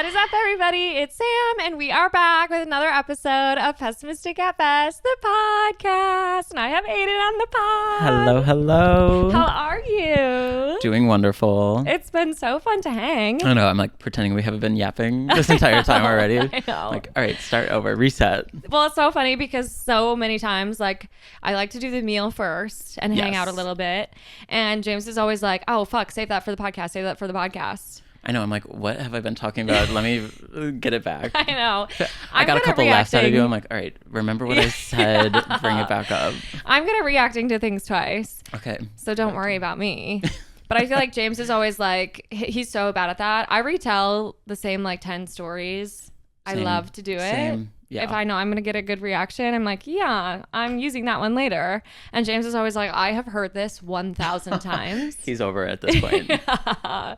What is up, everybody? It's Sam, and we are back with another episode of Pessimistic at Best, the podcast. And I have Aidan on the pod. Hello, hello. How are you? Doing wonderful. It's been so fun to hang. I know, I'm like pretending we haven't been yapping this entire time already. I know. Like, all right, start over, reset. Well, it's so funny because so many times, like, I like to do the meal first and hang out a little bit. And James is always like, oh, fuck, save that for the podcast, save that for the podcast. I know. I'm like, what have I been talking about? Let me get it back. I know. I got a couple laughs out of you. I'm like, all right, remember what I said. Bring it back up. I'm good at reacting to things twice. Okay. So don't worry about me. But I feel like James is always like, he's so bad at that. I retell the same like 10 stories. Same, I love to do it. Same. Yeah. If I know I'm going to get a good reaction, I'm like, yeah, I'm using that one later. And James is always like, I have heard this 1,000 times. He's over at this point. Yeah.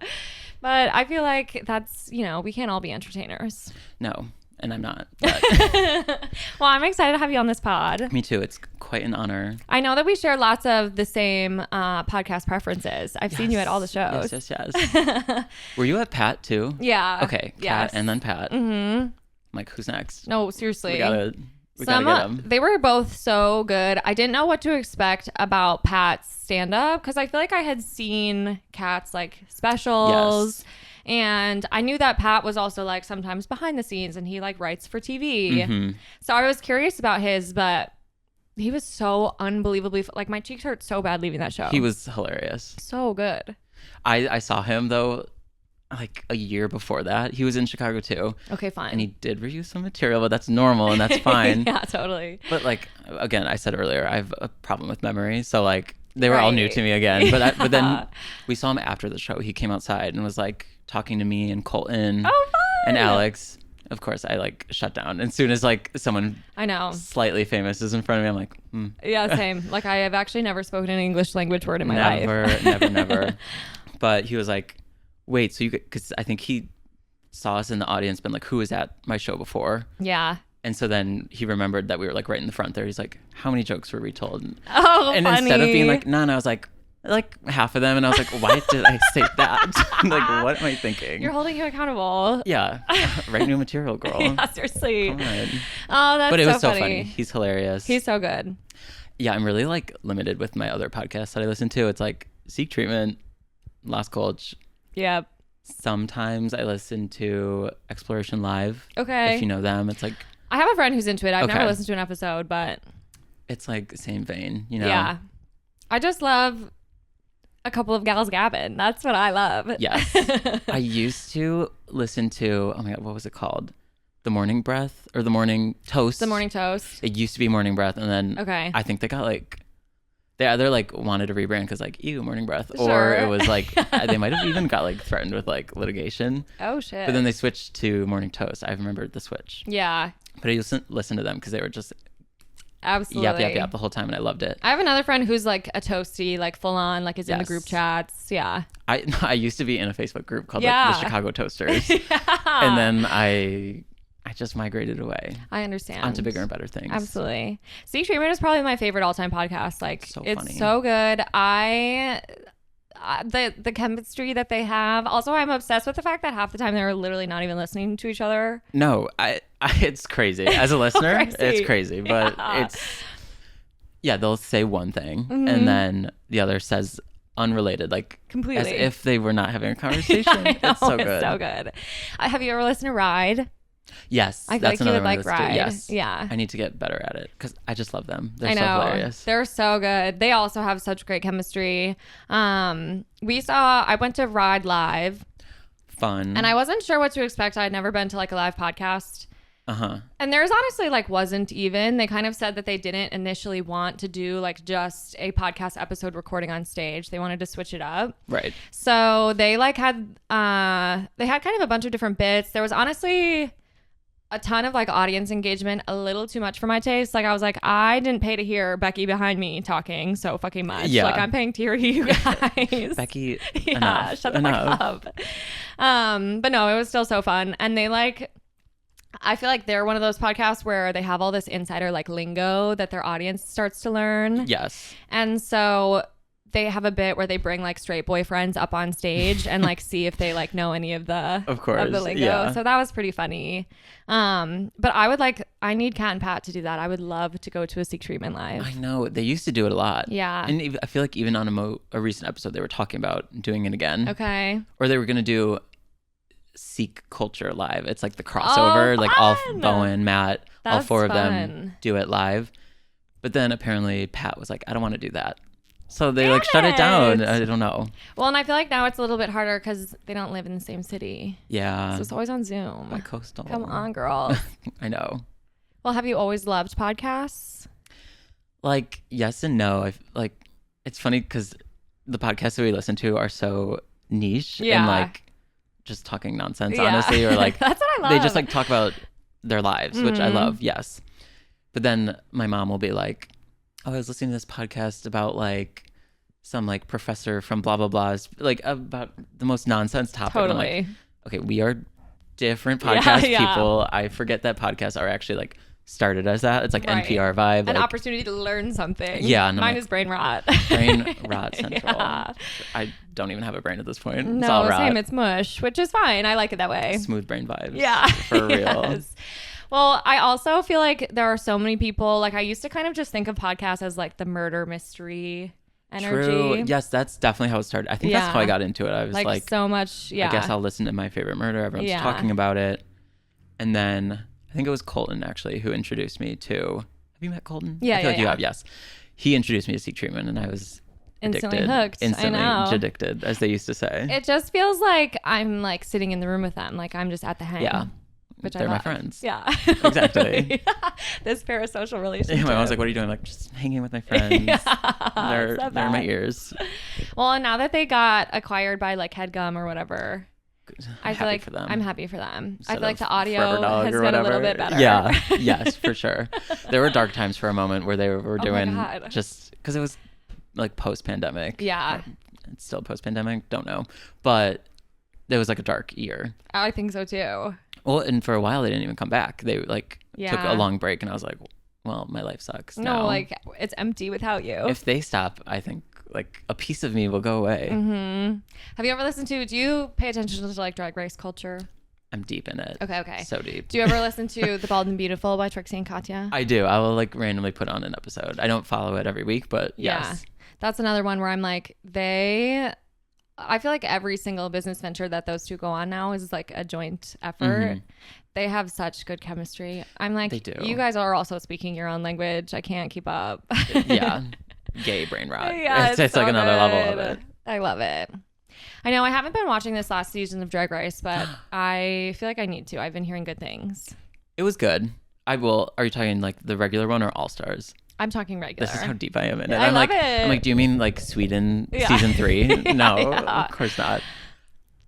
But I feel like that's, you know, we can't all be entertainers. No, and I'm not. But Well, I'm excited to have you on this pod. me too. It's quite an honor. I know that we share lots of the same podcast preferences. I've seen you at all the shows. Yes. Were you at Pat too? Yeah. Okay. Kat Yes. and then Pat. Mm-hmm. I'm like, who's next? No, seriously. We gotta get them. They were both so good. I didn't know what to expect about Pat's stand-up because I feel like I had seen Kat's like specials. Yes. And I knew that Pat was also like sometimes behind the scenes and he like writes for TV. Mm-hmm. So I was curious about his, but he was so unbelievably like my cheeks hurt so bad leaving that show. He was hilarious. So good. I saw him though like a year before that. He was in Chicago too. Okay, fine. And he did review some material, but that's normal and that's fine. Yeah, totally. But like, again, I said earlier, I have a problem with memory. So like they were all new to me again. But then we saw him after the show. He came outside and was like talking to me and Colton and Alex. Of course, I like shut down. As soon as like someone I know slightly famous is in front of me, I'm like, Yeah, same. Like I have actually never spoken an English language word in my life. Never. But he was like, wait, so you, because I think he saw us in the audience, been like, who was at my show before? Yeah. And so then he remembered that we were like right in the front there. He's like, how many jokes were we told? And Funny. instead of being like, none, I was like half of them. And I was like, why did I say that? Like, what am I thinking? You're holding you accountable. Yeah. Write new material, girl. Yeah, seriously. Come on. Oh, that's But it was so funny. funny. He's hilarious. He's so good. Yeah, I'm really like limited with my other podcasts that I listen to. It's like Seek Treatment, Lost Culture. Yep. Sometimes I listen to Exploration Live. Okay. If you know them, it's like I have a friend who's into it. I've never Okay. listened to an episode, but it's like same vein, you know? yeah. I just love a couple of gals gabbing. That's what I love. Yes. I used to listen to, oh my God, what was it called? The Morning Breath or The Morning Toast? The Morning Toast. It used to be Morning Breath. And then Okay. I think they got like, they either like wanted to rebrand because like, ew, Morning Breath. Sure. Or it was like, they might have even got like threatened with like litigation. Oh, shit. But then they switched to Morning Toast. I remembered the switch. Yeah. But I used to listen to them because they were just Absolutely. yap the whole time and I loved it. I have another friend who's like a toasty, like full on, like is in the Yes. group chats. Yeah. I used to be in a Facebook group called Yeah. like the Chicago Toasters. Yeah. And then I just migrated away I understand. onto bigger and better things. Absolutely. Seek Treatment is probably my favorite all-time podcast. Like So it's funny. so good. The chemistry that they have. Also, I'm obsessed with the fact that half the time they're literally not even listening to each other. No, I it's crazy. As a listener, Crazy. it's crazy. But Yeah. they'll say one thing Mm-hmm. and then the other says unrelated, like Completely. as if they were not having a conversation. I know, It's so good. It's so good. Have you ever listened to Ride? Yes. I feel that's like you another would one I like listen to. Ride. Yes. Yeah. I need to get better at it because I just love them. They're I know. so hilarious. They're so good. They also have such great chemistry. I went to Ride Live Fun. and I wasn't sure what to expect. I'd never been to like a live podcast. Uh-huh. And theirs honestly like wasn't even. They kind of said that they didn't initially want to do like just a podcast episode recording on stage. They wanted to switch it up. Right. So they like had kind of a bunch of different bits. There was honestly a ton of like audience engagement, a little too much for my taste. Like I was like, I didn't pay to hear Becky behind me talking so fucking much. Yeah. Like I'm paying to hear you guys. Becky, Yeah, enough. shut the fuck up. But no, it was still so fun. And they like, I feel like they're one of those podcasts where they have all this insider like lingo that their audience starts to learn. Yes. And so they have a bit where they bring like straight boyfriends up on stage and like see if they like know any of the lingo. Yeah. So that was pretty funny. But I need Kat and Pat to do that. I would love to go to a Seek Treatment live. I know they used to do it a lot. Yeah. And I feel like even on a recent episode they were talking about doing it again. Okay. Or they were gonna do Seek Culture live. It's like the crossover, like all Bowen, Matt, all four of them do it live. But then apparently Pat was like, I don't want to do that. So they like shut it down. I don't know. Well, and I feel like now it's a little bit harder because they don't live in the same city. Yeah. So it's always on Zoom. My coastal. Come on, girl. I know. Well, have you always loved podcasts? Like, yes and no. It's funny because the podcasts that we listen to are so niche and like just talking nonsense, honestly, or like that's what I love. They just like talk about their lives, which I love. Yes. But then my mom will be like, oh, I was listening to this podcast about like some like professor from blah, blah, blah, like about the most nonsense topic. Totally. And I'm like, okay, we are different podcast people. I forget that podcasts are actually like started as that. It's like NPR vibe. An like, opportunity to learn something. Yeah. Mine is brain rot. Brain rot central. I don't even have a brain at this point. No, it's all rot. same. It's mush, which is fine. I like it that way. Smooth brain vibes. Yeah. For real. Yes. Well, I also feel like there are so many people, like I used to kind of just think of podcasts as like the murder mystery energy. True. Yes, that's definitely how it started. I think that's how I got into it. I was like so much, I guess I'll listen to My Favorite Murder. Everyone's talking about it. And then I think it was Colton actually who introduced me to, have you met Colton? Yeah, I feel like you have, yes. He introduced me to Seek Treatment and I was instantly addicted. hooked. Instantly I know. addicted, as they used to say. It just feels like I'm like sitting in the room with them. Like I'm just at the hang. Yeah. Which They're I love. my friends. Yeah. Exactly. This parasocial relationship. Yeah, my mom's like, what are you doing? I'm like, just hanging with my friends. They're my ears. Well, and now that they got acquired by like HeadGum or whatever, I feel like I'm happy for them. I feel like the audio has been a little bit better. Yeah. Yes, for sure. There were dark times for a moment where they were doing just because it was like post-pandemic. Yeah. It's still post-pandemic. Don't know. But it was like a dark year. I think so too. Well, and for a while they didn't even come back. They like took a long break and I was like, well, my life sucks now. No, like it's empty without you. If they stop, I think like a piece of me will go away. Mm-hmm. Have you ever listened to, do you pay attention to like drag race culture? I'm deep in it. Okay. So deep. Do you ever listen to The Bald and Beautiful by Trixie and Katya? I do. I will like randomly put on an episode. I don't follow it every week, but yes. That's another one where I'm like, I feel like every single business venture that those two go on now is like a joint effort. Mm-hmm. They have such good chemistry. I'm like, they do. You guys are also speaking your own language. I can't keep up. Yeah. Gay brain rot. Yeah, it's so like another good. level of it. I love it. I know I haven't been watching this last season of Drag Race, but I feel like I need to. I've been hearing good things. It was good. I will. Are you talking like the regular one or All Stars? I'm talking regular. This is how deep I am in it. I love it. I'm like, do you mean like Sweden season 3? No, of course not.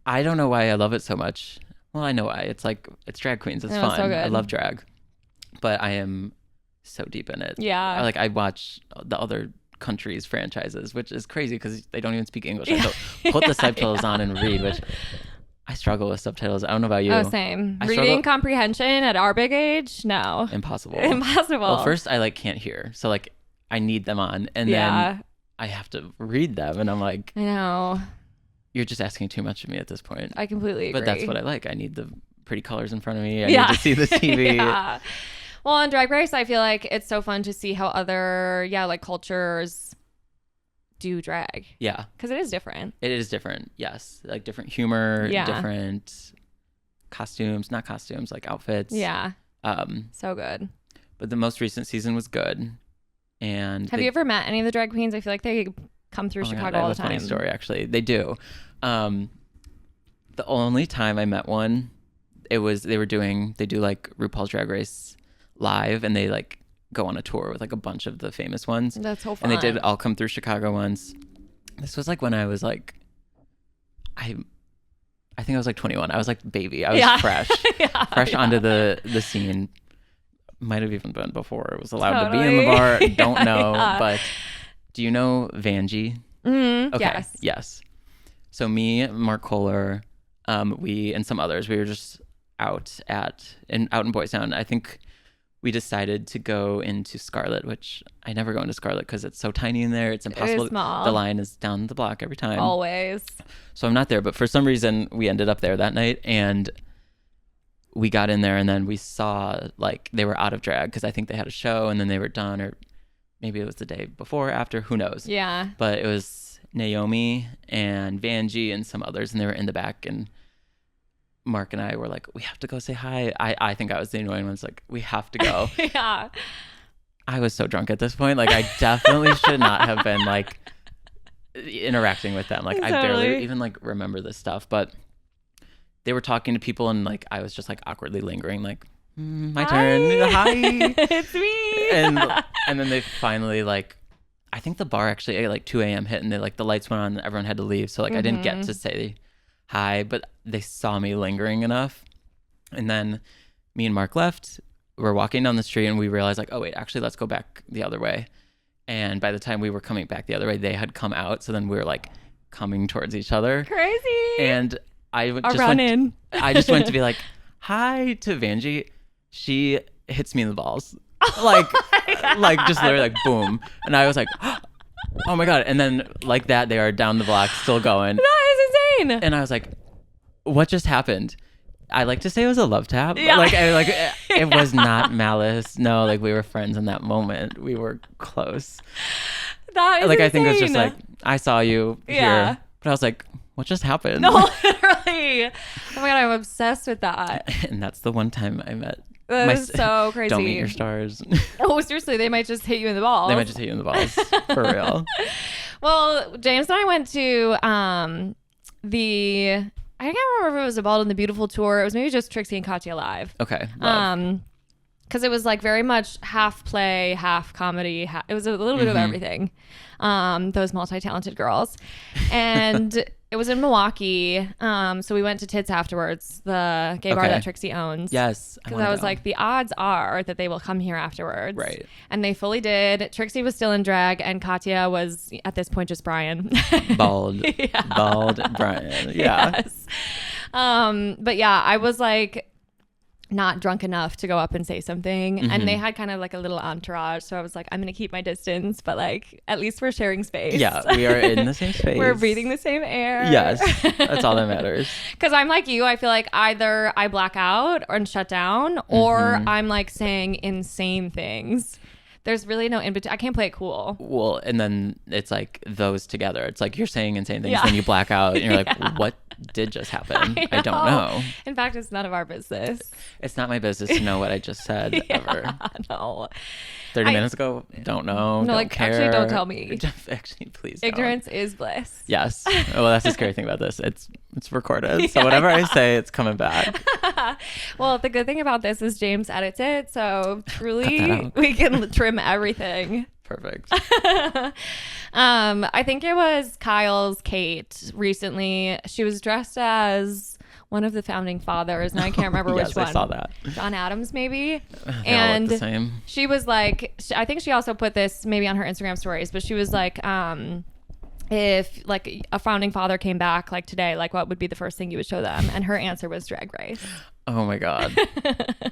I don't know why I love it so much. Well, I know why. It's like, it's drag queens. It's fun. So good. I love drag. But I am so deep in it. Yeah. I watch the other countries' franchises, which is crazy because they don't even speak English. I have to put the subtitles on and read, which I struggle with subtitles. I don't know about you. Oh, same. Reading comprehension at our big age? No. Impossible. Well, first I like can't hear. So like I need them on and then I have to read them and I'm like, I know. You're just asking too much of me at this point. I completely agree. But that's what I like. I need the pretty colors in front of me. I need to see the TV. Yeah. Well, on Drag Race, I feel like it's so fun to see how other, like cultures do drag. Yeah. Because it is different. It is different. Yes. Like different humor, different costumes, not costumes, like outfits. Yeah. So good. But the most recent season was good. And have you ever met any of the drag queens? I feel like they come through Chicago all the time. I have a funny story, actually. They do. The only time I met one, they do like RuPaul's Drag Race live and they like go on a tour with like a bunch of the famous ones. That's so fun. And they did all come through Chicago once. This was like when I was like, I think I was like 21. I was like baby. I was fresh onto the scene. Might have even been before it was allowed to be in the bar. Don't know. But do you know Vanjie? Mm-hmm. Okay. Yes. So me, Mark Kohler, we and some others, we were just out in Boys Town. I think we decided to go into Scarlet, which I never go into Scarlet because it's so tiny in there. It's impossible. It is small. The line is down the block every time. Always. So I'm not there. But for some reason, we ended up there that night. And we got in there and then we saw like they were out of drag because I think they had a show and then they were done. Or maybe it was the day before or after. Who knows? Yeah. But it was Naomi and Vanjie and some others. And they were in the back. And Mark and I were like, we have to go say hi. I think I was the annoying one. It's like, we have to go. Yeah. I was so drunk at this point. Like, I definitely should not have been like interacting with them. Like, I barely even like remember this stuff. But they were talking to people and like I was just like awkwardly lingering, like, my turn. Hi. It's me. And then they finally like, I think the bar actually at like 2 a.m. hit and they like the lights went on and everyone had to leave. So like I didn't get to say hi, but they saw me lingering enough. And then me and Mark left. We're walking down the street and we realized like, oh wait, actually let's go back the other way. And by the time we were coming back the other way, they had come out. So then we were like coming towards each other. Crazy. And I just went to be like, hi to Vanjie. She hits me in the balls. Like, like just literally like boom. And I was like, oh my God. And then like that, they are down the block still going. That is insane. And I was like, what just happened? I like to say it was a love tap. Yeah. Like, it was not malice. No, like we were friends in that moment. We were close. That is like, insane. I think it was just like, I saw you here. But I was like, what just happened? No, literally. Oh my God, I'm obsessed with that. And that's the one time I met. That is so crazy. Don't meet your stars. Oh, seriously, they might just hit you in the balls. They might just hit you in the balls. For real. Well, James and I went to I can't remember if it was a Bald and the Beautiful tour. It was maybe just Trixie and Katya live. Okay. Because it was like very much half play, half comedy. It was a little bit of everything. Those multi-talented girls. And it was in Milwaukee. So we went to Tits afterwards, the gay bar that Trixie owns. Yes. Because I was like, the odds are that they will come here afterwards. Right. And they fully did. Trixie was still in drag and Katya was at this point just Brian. Bald. Yeah. Bald Brian. Yeah. Yes. But yeah, I was like not drunk enough to go up and say something. And they had kind of like a little entourage. So I was like, I'm going to keep my distance, but like at least we're sharing space. Yeah, we are in the same space. We're breathing the same air. Yes, that's all that matters. Because I'm like you. I feel like either I black out and shut down or I'm like saying insane things. There's really no in between. I can't play it cool. Well, and then it's like those together. It's like you're saying insane things, then you black out, and you're like, what did just happen? I don't know. In fact, it's none of our business. It's not my business to know what I just said ever. No. 30 minutes ago, don't know. No, don't like care. actually, don't tell me. Actually, please. Ignorance is bliss. Yes. Well, that's the scary thing about this. It's recorded, so whatever I say, it's coming back. Well, the good thing about this is James edits it, so truly we can trim everything. Perfect. I think it was Kyle's Kate recently. She was dressed as one of the founding fathers, and I can't remember which one. Yes, I saw that. John Adams, maybe. They all look the same. She was like, I think she also put this maybe on her Instagram stories, but she was like, if like a founding father came back like today, like what would be the first thing you would show them? And her answer was Drag Race. Oh my God.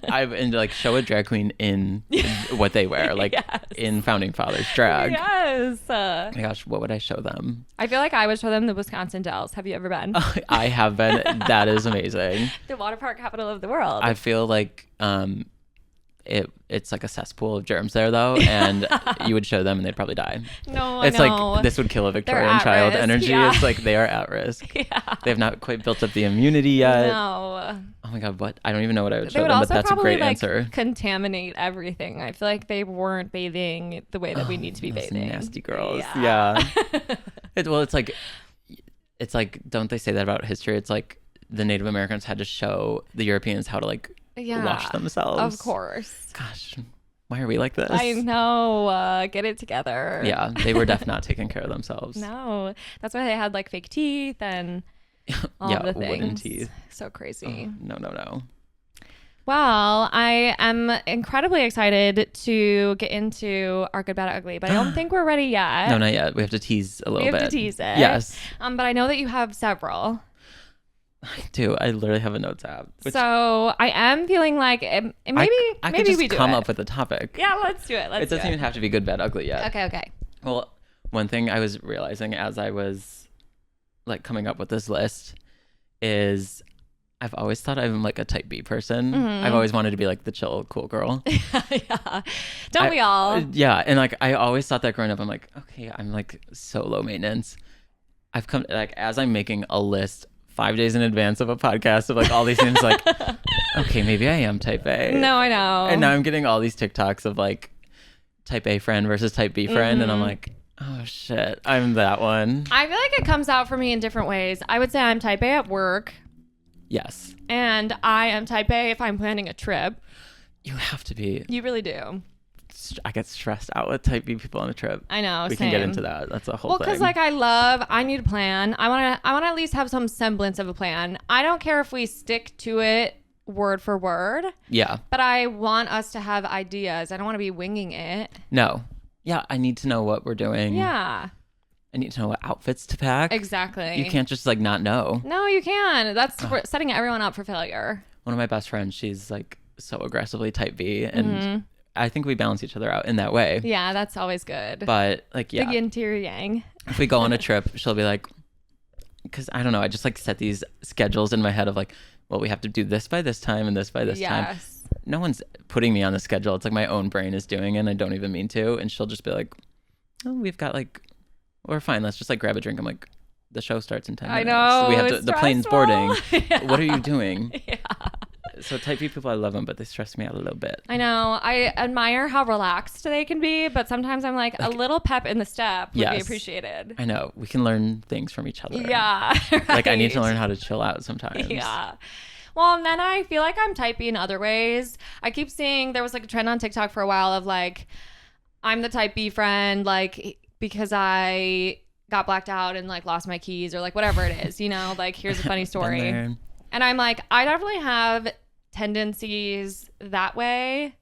And like show a drag queen in what they wear, like in founding fathers drag. Yes. Oh my gosh, what would I show them? I feel like I would show them the Wisconsin Dells. Have you ever been? I have been. That is amazing. The water park capital of the world. I feel like it's like a cesspool of germs there though, and you would show them and they'd probably die. No, it's like this would kill a Victorian child risk. energy. Yeah. It's like they are at risk. Yeah. They have not quite built up the immunity yet. No. Oh my God, what? I don't even know what I would show They would them, also but that's a probably, great answer. Contaminate everything. I feel like they weren't bathing the way that we need to be bathing. Nasty girls. Yeah. It's like, don't they say that about history? It's like the Native Americans had to show the Europeans how to like wash themselves. Of course. Gosh, why are we like this? I know. Get it together. Yeah, they were definitely not taking care of themselves. No, that's why they had like fake teeth and all the things. Wooden teeth. So crazy. No. Well, I am incredibly excited to get into our good, bad, ugly, but I don't think we're ready yet. No, not yet. We have to tease a little bit. We have to tease it. Yes. But I know that you have several. I do. I literally have a notes app. So I am feeling like maybe I could just we do come it. up with a topic. Yeah, let's do it. It doesn't even have to be good, bad, ugly yet. Okay. Well, one thing I was realizing as I was like coming up with this list is I've always thought I'm like a type B person. Mm-hmm. I've always wanted to be like the chill, cool girl. Yeah. Don't we all? Yeah. And like I always thought that growing up, I'm like, okay, I'm like so low maintenance. I've come like as I'm making a list 5 days in advance of a podcast of like all these things, like, okay, maybe I am type A. No, I know. And now I'm getting all these TikToks of like type A friend versus type B friend. And I'm like, oh shit, I'm that one. I feel like it comes out for me in different ways. I would say I'm type A at work. Yes. And I am type A if I'm planning a trip. You have to be. You really do. I get stressed out with type B people on a trip. I know. We can get into that. That's a whole thing. Well, because like I need a plan. I want to at least have some semblance of a plan. I don't care if we stick to it word for word. Yeah. But I want us to have ideas. I don't want to be winging it. No. Yeah. I need to know what we're doing. Yeah. I need to know what outfits to pack. Exactly. You can't just like not know. No, you can. That's setting everyone up for failure. One of my best friends, she's like so aggressively type B, and I think we balance each other out in that way. Yeah, that's always good. But like, yeah, the yin to your yang. If we go on a trip, she'll be like, because I don't know, I just like set these schedules in my head of like, well, we have to do this by this time and this by this time. No one's putting me on the schedule. It's like my own brain is doing it and I don't even mean to. And she'll just be like, oh, we've got like, we're fine. Let's just like grab a drink. I'm like, the show starts in 10 minutes. I know. So we have to, the plane's boarding. Yeah. What are you doing? Yeah. So type B people, I love them, but they stress me out a little bit. I know. I admire how relaxed they can be, but sometimes I'm like a little pep in the step would be appreciated. I know. We can learn things from each other. Yeah. Right. Like I need to learn how to chill out sometimes. Yeah. Well, and then I feel like I'm type B in other ways. I keep seeing there was like a trend on TikTok for a while of like, I'm the type B friend, like because I got blacked out and like lost my keys or like whatever it is, you know, like here's a funny story. And I'm like, I definitely have tendencies that way.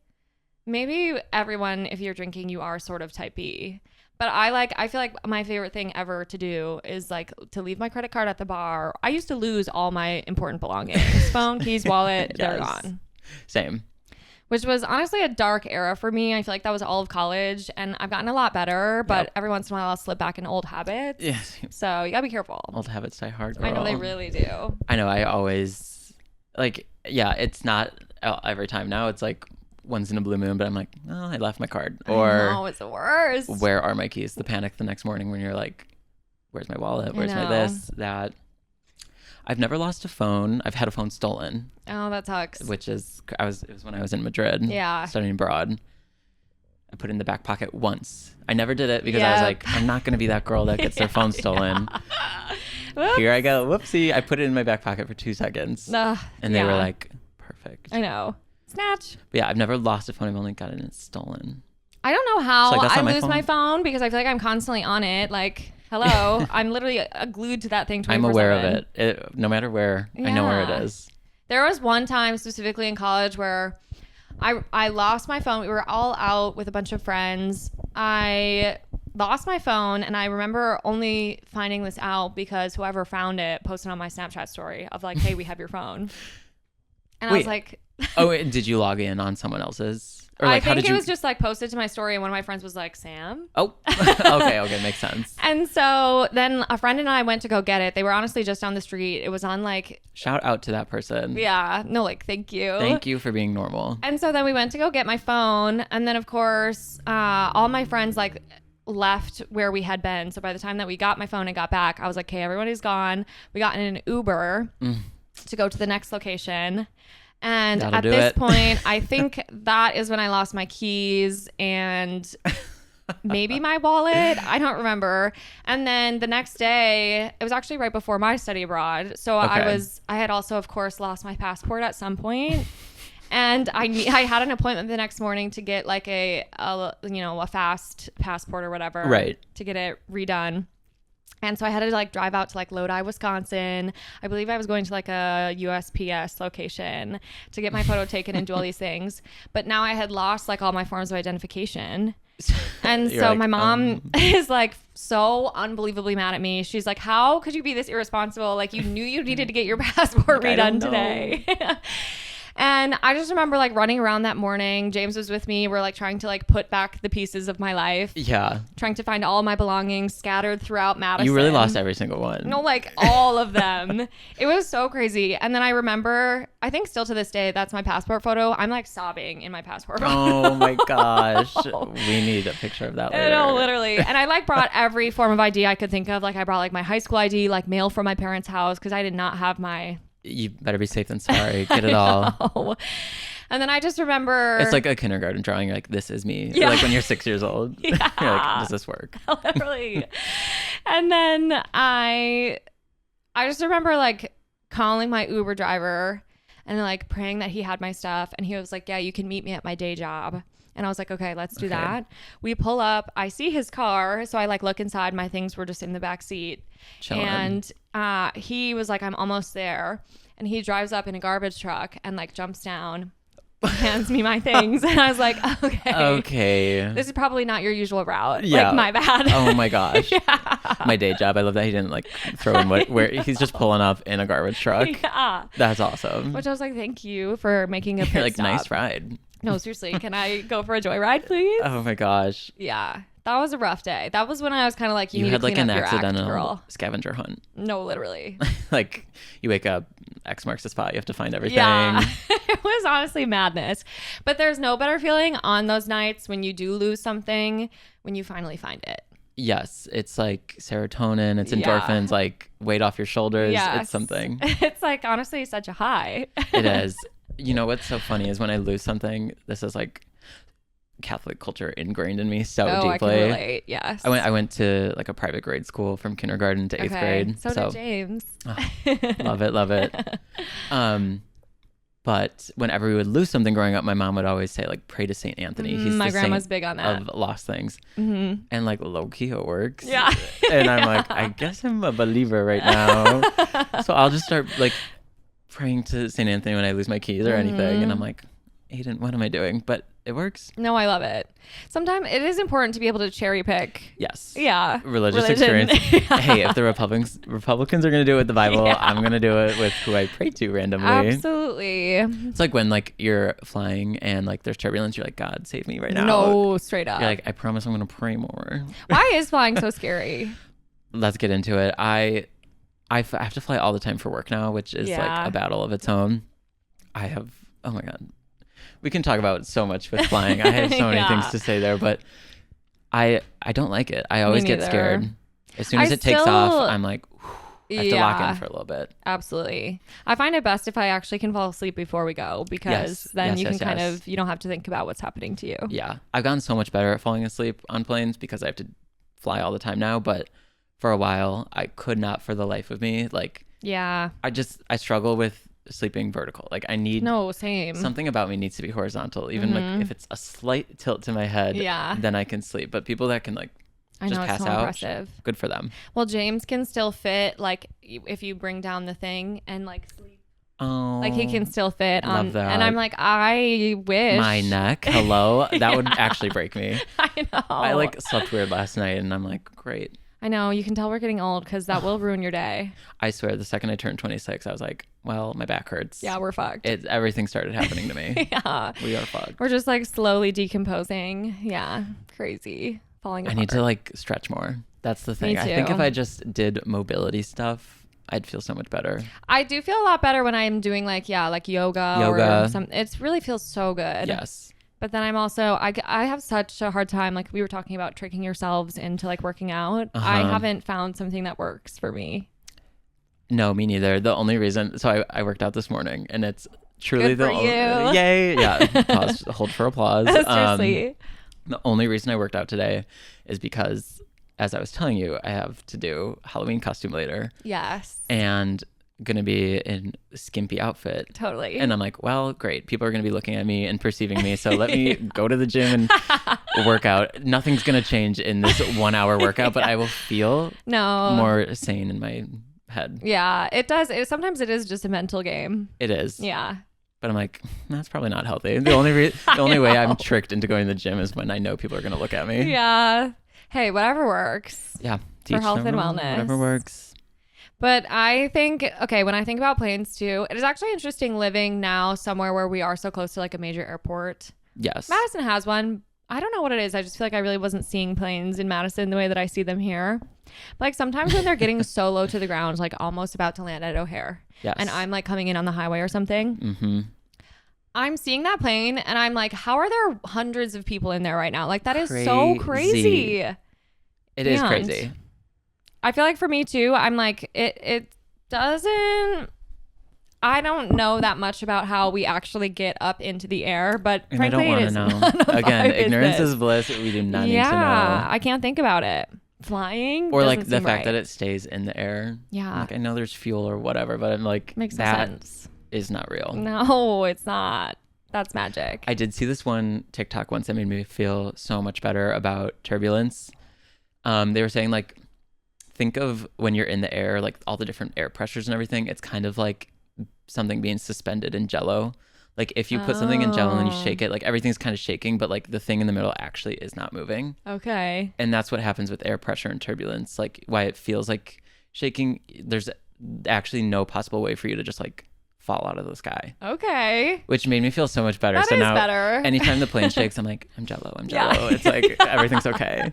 Maybe everyone, if you're drinking, you are sort of type B. But I feel like my favorite thing ever to do is like to leave my credit card at the bar. I used to lose all my important belongings. Phone, keys, wallet, they're gone. Same. Which was honestly a dark era for me. I feel like that was all of college and I've gotten a lot better, but every once in a while I'll slip back in old habits. Yes. So you gotta be careful. Old habits die hard, girl. I know they really do. I know. I always like, yeah, it's not every time now. It's like once in a blue moon, but I'm like, oh, I left my card. Or no, it's the worst. Where are my keys? The panic the next morning when you're like, where's my wallet? Where's my this, that? I've never lost a phone. I've had a phone stolen. Oh, that sucks. Which is, it was when I was in Madrid. Yeah. Studying abroad. I put it in the back pocket once. I never did it because I was like, I'm not going to be that girl that gets their phone stolen. Here I go. Whoopsie. I put it in my back pocket for 2 seconds. And they were like, perfect. I know. Snatch. But yeah, I've never lost a phone. I've only gotten it stolen. I don't know how I lose my phone because I feel like I'm constantly on it. Like, hello, I'm literally glued to that thing 24/7. I'm aware of it. No matter where, I know where it is. There was one time specifically in college where I lost my phone. We were all out with a bunch of friends. I lost my phone and I remember only finding this out because whoever found it posted on my Snapchat story of like, hey, we have your phone. And I was like... Oh, did you log in on someone else's? Or like, I think it was just like posted to my story and one of my friends was like, Sam? Oh, okay, makes sense. And so then a friend and I went to go get it. They were honestly just down the street. It was on like... Shout out to that person. Yeah. No, like, thank you. Thank you for being normal. And so then we went to go get my phone. And then, of course, all my friends like left where we had been. So by the time that we got my phone and got back, I was like, okay, everybody's gone. We got in an Uber to go to the next location. And at this point, I think that is when I lost my keys and maybe my wallet. I don't remember. And then the next day, it was actually right before my study abroad. So I had also, of course, lost my passport at some point. And I had an appointment the next morning to get like a fast passport or whatever. Right. To get it redone. And so I had to like drive out to like Lodi, Wisconsin. I believe I was going to like a USPS location to get my photo taken and do all these things. But now I had lost like all my forms of identification. And so my mom is like so unbelievably mad at me. She's like, how could you be this irresponsible? Like, you knew you needed to get your passport redone today. And I just remember like running around that morning. James was with me. We're like trying to like put back the pieces of my life. Yeah. Trying to find all my belongings scattered throughout Madison. You really lost every single one. No, like all of them. It was so crazy. And then I remember, I think still to this day, that's my passport photo. I'm like sobbing in my passport photo. Oh my gosh. We need a picture of that later. No, literally. And I like brought every form of ID I could think of. Like I brought like my high school ID, like mail from my parents' house, because I did not have my... You better be safe than sorry. Get it all. And then I just remember... It's like a kindergarten drawing. You're like, this is me. Yeah. Like when you're 6 years old. Yeah. You're like, does this work? Literally. And then I just remember like calling my Uber driver and like praying that he had my stuff. And he was like, yeah, you can meet me at my day job. And I was like, okay, let's do that. We pull up. I see his car. So I like look inside. My things were just in the back seat. Chilling. And he was like, I'm almost there. And he drives up in a garbage truck and like jumps down, hands me my things. And I was like, okay. This is probably not your usual route. Yeah. Like, my bad. Oh my gosh. Yeah. My day job. I love that he didn't like throw in where he's just pulling up in a garbage truck. Yeah. That's awesome. Which I was like, thank you for making a pit You're like, stop. nice ride. No, seriously. Can I go for a joyride, please? Oh my gosh. Yeah. That was a rough day. That was when I was kind of like, you need had to clean like an up your accidental act, girl. scavenger hunt. No, literally. Like you wake up, X marks the spot. You have to find everything. Yeah. It was honestly madness. But there's no better feeling on those nights when you do lose something, when you finally find it. Yes. It's like serotonin. It's endorphins, like weight off your shoulders. Yes. It's something. It's like honestly such a high. It is. You know what's so funny is when I lose something, this is like Catholic culture ingrained in me so deeply. I can relate. Yes. I went to like a private grade school from kindergarten to 8th grade. So did James. Love it. But whenever we would lose something growing up, my mom would always say like, pray to Saint Anthony. He's my the grandma's saint big on that. of lost things. Mm-hmm. And like low key it works. Yeah. And I'm like, I guess I'm a believer right now. So I'll just start like praying to Saint Anthony when I lose my keys or anything. And I'm like, Aidan, what am I doing? But it works. No, I love it. Sometimes it is important to be able to cherry pick. Yes. Yeah. Religion. Experience. Hey, if the Republicans are going to do it with the Bible, I'm going to do it with who I pray to randomly. Absolutely. It's like when like you're flying and like there's turbulence, you're like, God, save me right now. No, straight up. You're like, I promise I'm going to pray more. Why is flying so scary? Let's get into it. I have to fly all the time for work now, which is like a battle of its own. Oh my God. We can talk about so much with flying. I have so many things to say there, but I don't like it. I always get scared. As soon as it takes off, I'm like, I have to lock in for a little bit. Absolutely. I find it best if I actually can fall asleep before we go, because then you can kind of, you don't have to think about what's happening to you. Yeah. I've gotten so much better at falling asleep on planes because I have to fly all the time now. But for a while, I could not for the life of me. Like, I struggle with sleeping vertical. Like I need something about me needs to be horizontal, even like if it's a slight tilt to my head, then I can sleep. But people that can like just pass out, impressive. Good for them. Well, James can still fit, like if you bring down the thing and like sleep, like he can still fit on. And I'm like, I wish my neck, hello. That would actually break me. I know. I like slept weird last night and I'm like, great. I know. You can tell we're getting old because that will ruin your day. I swear, the second I turned 26, I was like, well, my back hurts. Yeah, we're fucked. Everything started happening to me. We are fucked. We're just like slowly decomposing. Yeah. Crazy. Falling apart. I need to like stretch more. That's the thing. I think if I just did mobility stuff, I'd feel so much better. I do feel a lot better when I'm doing like yoga. Or something. It really feels so good. Yes. But then I'm also, I have such a hard time, like we were talking about tricking yourselves into like working out. I haven't found something that works for me. No, me neither. The only reason, so I worked out this morning and it's truly Good for you. Yay. Yeah. Pause, hold for applause. Seriously. The only reason I worked out today is because, as I was telling you, I have to do Halloween costume later. Yes. And gonna be in a skimpy outfit. Totally. And I'm like, well, great. People are gonna be looking at me and perceiving me. So let me go to the gym and work out. Nothing's gonna change in this 1 hour workout, but I will feel more sane in my head. Yeah, it does. Sometimes it is just a mental game. It is. Yeah. But I'm like, that's probably not healthy. The only way I'm tricked into going to the gym is when I know people are gonna look at me. Yeah. Hey, whatever works. Yeah. For health and wellness. Whatever works. But I think, okay, when I think about planes too, it is actually interesting living now somewhere where we are so close to like a major airport. Yes. Madison has one. I don't know what it is. I just feel like I really wasn't seeing planes in Madison the way that I see them here. But like sometimes when they're getting so low to the ground, like almost about to land at O'Hare. Yes. And I'm like coming in on the highway or something. Mm-hmm. I'm seeing that plane and I'm like, how are there hundreds of people in there right now? Like that is so crazy. It is crazy. I feel like for me too, I'm like, it doesn't, I don't know that much about how we actually get up into the air, but And frankly, I it is don't want to know. Again, ignorance business. is bliss. We do not need to Yeah, know. I can't think about it. Flying Or like doesn't the seem fact right. that it stays in the air. Yeah. Like I know there's fuel or whatever, but I'm like, Makes no that sense. is not real. No, it's not. That's magic. I did see this one TikTok once that made me feel so much better about turbulence. They were saying like, think of when you're in the air, like all the different air pressures and everything. It's kind of like something being suspended in jello. Like if you put something in jello and you shake it, like everything's kind of shaking, but like the thing in the middle actually is not moving. Okay. And that's what happens with air pressure and turbulence. Like why it feels like shaking. There's actually no possible way for you to just like fall out of the sky. Okay. Which made me feel so much better. That So is now better. anytime the plane shakes, I'm like, I'm jello. Yeah. It's like everything's okay.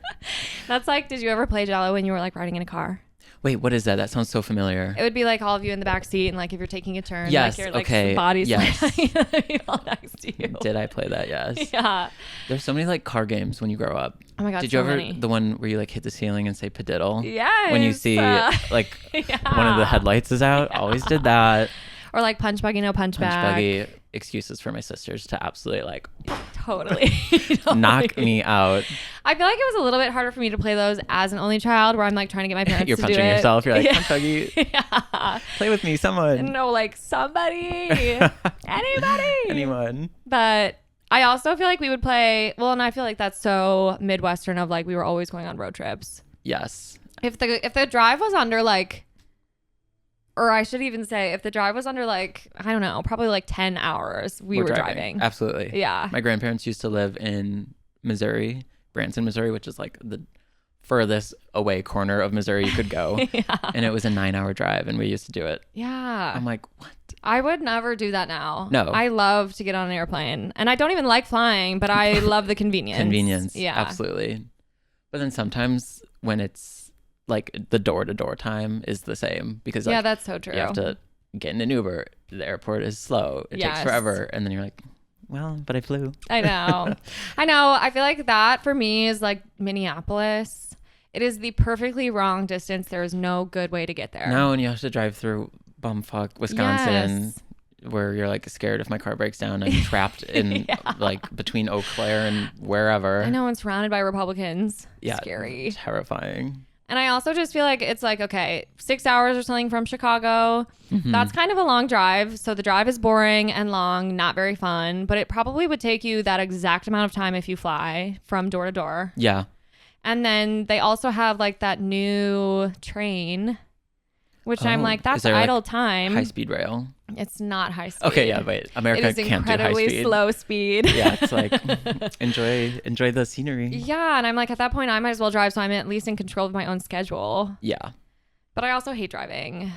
That's like, did you ever play Jello when you were like riding in a car? Wait, what is that? That sounds so familiar. It would be like all of you in the back seat, and like if you're taking a turn, Yes, like your like okay, bodies yes. people next to you. Did I play that? Yes. Yeah. There's so many like car games when you grow up. Oh my god. Did you so ever many. the one where you like hit the ceiling and say padiddle? Yes. When you see like yeah. one of the headlights is out, always did that. Or like punch buggy, no punch back. Buggy excuses for my sisters to absolutely like Totally. knock me out. I feel like it was a little bit harder for me to play those as an only child, where I'm like trying to get my parents You're to punching do it. yourself. You're like, Yeah. punch buggy. Yeah. Play with me, someone. No, like somebody, anybody, Anyone. But I also feel like we would play. Well, and I feel like that's so Midwestern of like we were always going on road trips. Yes. If the drive was under like, or I should even say, if the drive was under like, I don't know, probably like 10 hours, we were driving. Absolutely. Yeah. My grandparents used to live in Missouri, Branson, Missouri, which is like the furthest away corner of Missouri you could go. Yeah. And it was a 9-hour drive, and we used to do it. Yeah. I'm like, what? I would never do that now. No. I love to get on an airplane. And I don't even like flying, but I love the convenience. Convenience. Yeah. Absolutely. But then sometimes when it's like the door-to-door time is the same because like, yeah, that's so true. you have to get in an Uber. The airport is slow. It takes Yes. forever. And then you're like, well, but I flew. I know. I know. I feel like that for me is like Minneapolis. It is the perfectly wrong distance. There is no good way to get there. No, and you have to drive through bumfuck Wisconsin, Yes. where you're like scared if my car breaks down. I'm trapped in like between Eau Claire and wherever. I know, and surrounded by Republicans. Yeah, Scary. terrifying. And I also just feel like it's like, okay, 6 hours or something from Chicago. Mm-hmm. That's kind of a long drive. So the drive is boring and long, not very fun, but it probably would take you that exact amount of time if you fly from door to door. Yeah. And then they also have like that new train, which I'm Oh, like, is that's there, idle like, time. High speed rail. It's not high speed. Okay, yeah, wait. America It is can't do high incredibly speed. slow speed. Yeah, it's like enjoy the scenery. Yeah, and I'm like, at that point, I might as well drive, so I'm at least in control of my own schedule. Yeah. But I also hate driving.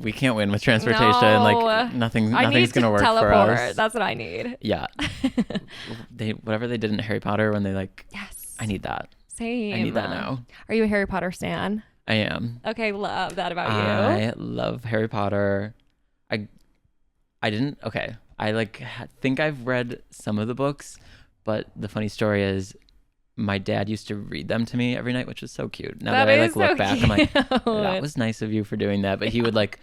We can't win with transportation. No. Like nothing's gonna work teleport. for us. That's what I need. Yeah. Whatever they did in Harry Potter when they like, Yes. I need that. Same. I need that now. Are you a Harry Potter stan? I am. Okay, love that about you. I love Harry Potter. I didn't. Okay. I like think I've read some of the books, but the funny story is my dad used to read them to me every night, which is so cute. Now that I like look back, I'm like, that was nice of you for doing that. But he would like,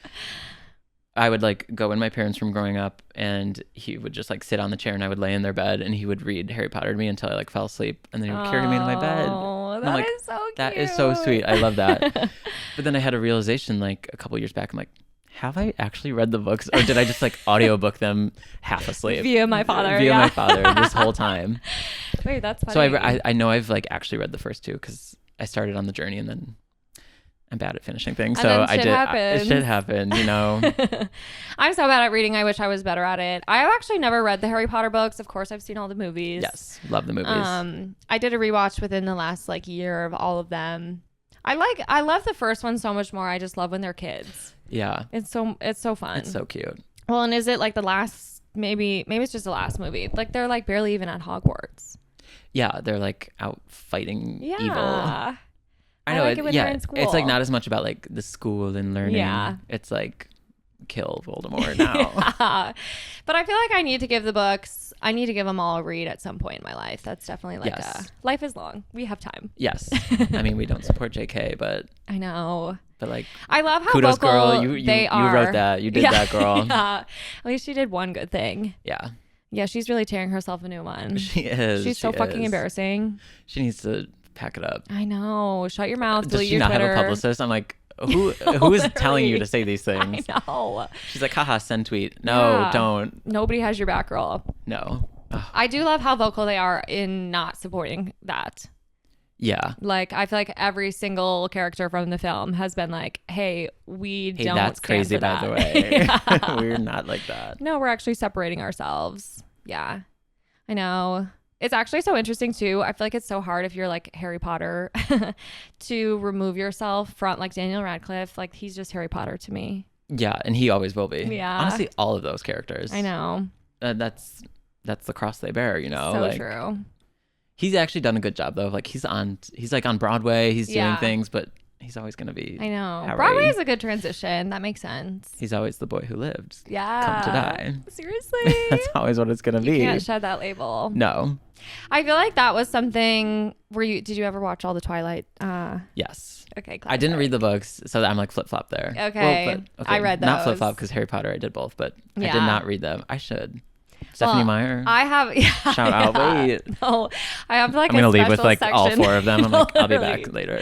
I would like go in my parents' room growing up, and he would just like sit on the chair, and I would lay in their bed, and he would read Harry Potter to me until I like fell asleep, and then he would carry me to my bed. Oh, that is so cute. That is so sweet. I love that. But then I had a realization like a couple years back. I'm like, have I actually read the books, or did I just like audiobook them half asleep Via my father. Via my father this whole time. Wait, that's funny. So I know I've like actually read the first two because I started on the journey, and then I'm bad at finishing things, And so then I shit did. happens. Shit happened, you know. I'm so bad at reading. I wish I was better at it. I've actually never read the Harry Potter books. Of course, I've seen all the movies. Yes, love the movies. I did a rewatch within the last like year of all of them. I love the first one so much more. I just love when they're kids. Yeah, It's so fun. it's so cute. Well, and is it like the last? Maybe it's just the last movie. Like they're like barely even at Hogwarts. Yeah, they're like out fighting Yeah. evil. I know. like it when they're in school. It's like not as much about like the school and learning. Yeah. It's like kill Voldemort now. Yeah. But I feel like I need to give the books. I need to give them all a read at some point in my life. That's definitely like life is long. We have time. Yes. I mean, we don't support JK, but I know. But like, I love how kudos, vocal girl. You are. You wrote that. You did that, girl. Yeah. At least she did one good thing. Yeah. Yeah, she's really tearing herself a new one. She is. She's so fucking embarrassing. She needs to pack it up. I know. Shut your mouth. Does Delete she your not Twitter. have a publicist? I'm like, who is telling you to say these things? I know. She's like, haha, send tweet. No, don't. Nobody has your back, girl. No. Ugh. I do love how vocal they are in not supporting that. Yeah. Like, I feel like every single character from the film has been like, hey, don't that's crazy, stand by for the that. way. We're not like that. No, we're actually separating ourselves. Yeah. I know. It's actually so interesting too. I feel like it's so hard if you're like Harry Potter to remove yourself from like Daniel Radcliffe. Like he's just Harry Potter to me. Yeah, and he always will be. Yeah. Honestly, all of those characters. I know. That's the cross they bear, you know? So like, true. He's actually done a good job though. Like he's like on Broadway, he's doing things, but he's always gonna be I know. Harry. Broadway is a good transition. That makes sense. He's always the boy who lived. Yeah. Come to die. Seriously. That's always what it's gonna be. You can't shed that label. No. I feel like that was something did you ever watch all the Twilight? Yes. Okay. I didn't read the books, so I'm like flip flop there. Okay. Well, I read those. Not flip flop because Harry Potter I did both, but I did not read them. I should. Stephanie Meyer. I have shout out. Wait. No, I have like I'm gonna leave with like section. all four of them. I'm like, I'll be back later.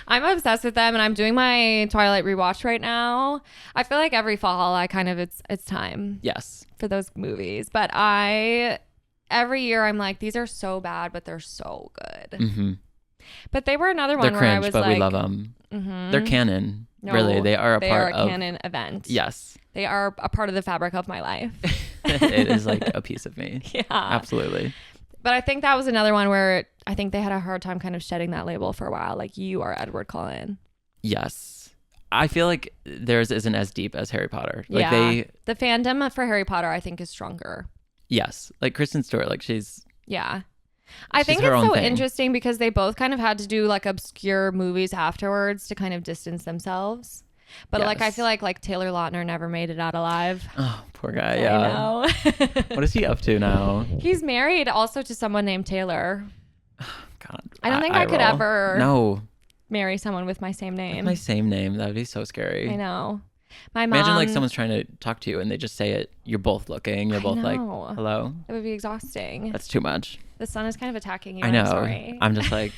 I'm obsessed with them, and I'm doing my Twilight rewatch right now. I feel like every fall, it's time. Yes. For those movies, but every year I'm like, these are so bad, but they're so good. Mm-hmm. But they were another one They're where cringe, I was but like, we love them. Mm-hmm. They're canon. No, really, they are a part of a canon event. Yes. They are a part of the fabric of my life. It is like a piece of me. Yeah. Absolutely. But I think that was another one where I think they had a hard time kind of shedding that label for a while. Like, you are Edward Cullen. Yes. I feel like theirs isn't as deep as Harry Potter. Like the fandom for Harry Potter, I think, is stronger. Yes. Like Kristen Stewart, like she's... Yeah. I think it's so interesting because they both kind of had to do like obscure movies afterwards to kind of distance themselves. But like, I feel like Taylor Lautner never made it out alive. Oh, poor guy. Yeah. I know. What is he up to now? He's married also to someone named Taylor. God. I don't think I could ever marry someone with my same name. With my same name. That would be so scary. I know. My mom. Imagine like someone's trying to talk to you and they just say it. You're both looking. You're both like, hello. It would be exhausting. That's too much. The sun is kind of attacking you. I know. I'm sorry. I'm just like,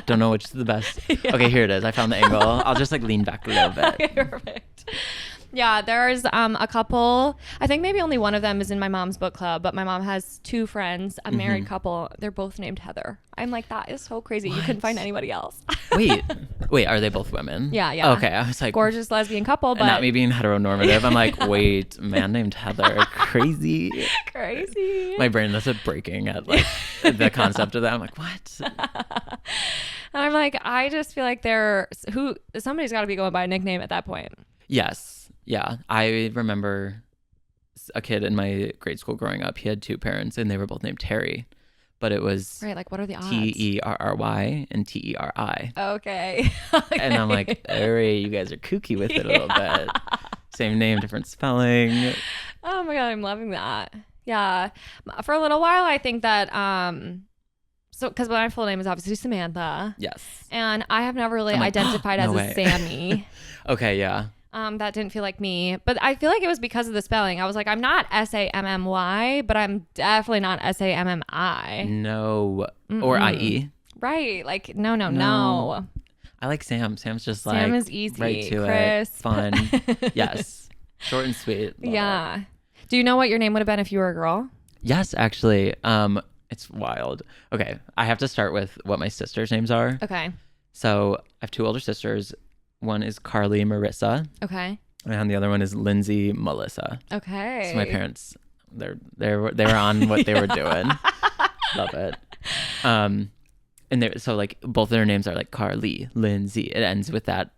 don't know which is the best. Yeah. Okay, here it is. I found the angle. I'll just like lean back a little bit. Okay, perfect. Yeah, there's a couple. I think maybe only one of them is in my mom's book club, but my mom has two friends, a married couple. They're both named Heather. I'm like, that is so crazy. What? You couldn't find anybody else. wait, are they both women? Yeah. Okay, I was like, gorgeous lesbian couple, but not me being heteronormative. I'm like, wait, man named Heather, crazy. My brain is breaking at like the concept of that. I'm like, what? And I'm like, I just feel like somebody's got to be going by a nickname at that point. Yes. Yeah, I remember a kid in my grade school growing up. He had two parents, and they were both named Terry, but it was right. Like, what are the odds? Terry and Teri. Okay. And I'm like, Terry, you guys are kooky with it a little bit. Same name, different spelling. Oh my god, I'm loving that. Yeah, for a little while, I think that because my full name is obviously Samantha. Yes. And I have never really identified as a Sammy. Okay. Yeah. That didn't feel like me, but I feel like it was because of the spelling. I was like, I'm not Sammy, but I'm definitely not Sammi. No. Mm-mm. Or IE. Right. Like, no. I like Sam. Sam's just like, Sam is easy. Right to Crisp. it. Fun. Yes. Short and sweet. Yeah. Do you know what your name would have been if you were a girl? Yes, actually. It's wild. Okay. I have to start with what my sisters' names are. Okay. So I have two older sisters. one is Carly Marissa. Okay. And the other one is Lindsay Melissa. Okay. So my parents, they were on what they were doing. Love it. And so like both of their names are like Carly, Lindsay. It ends with that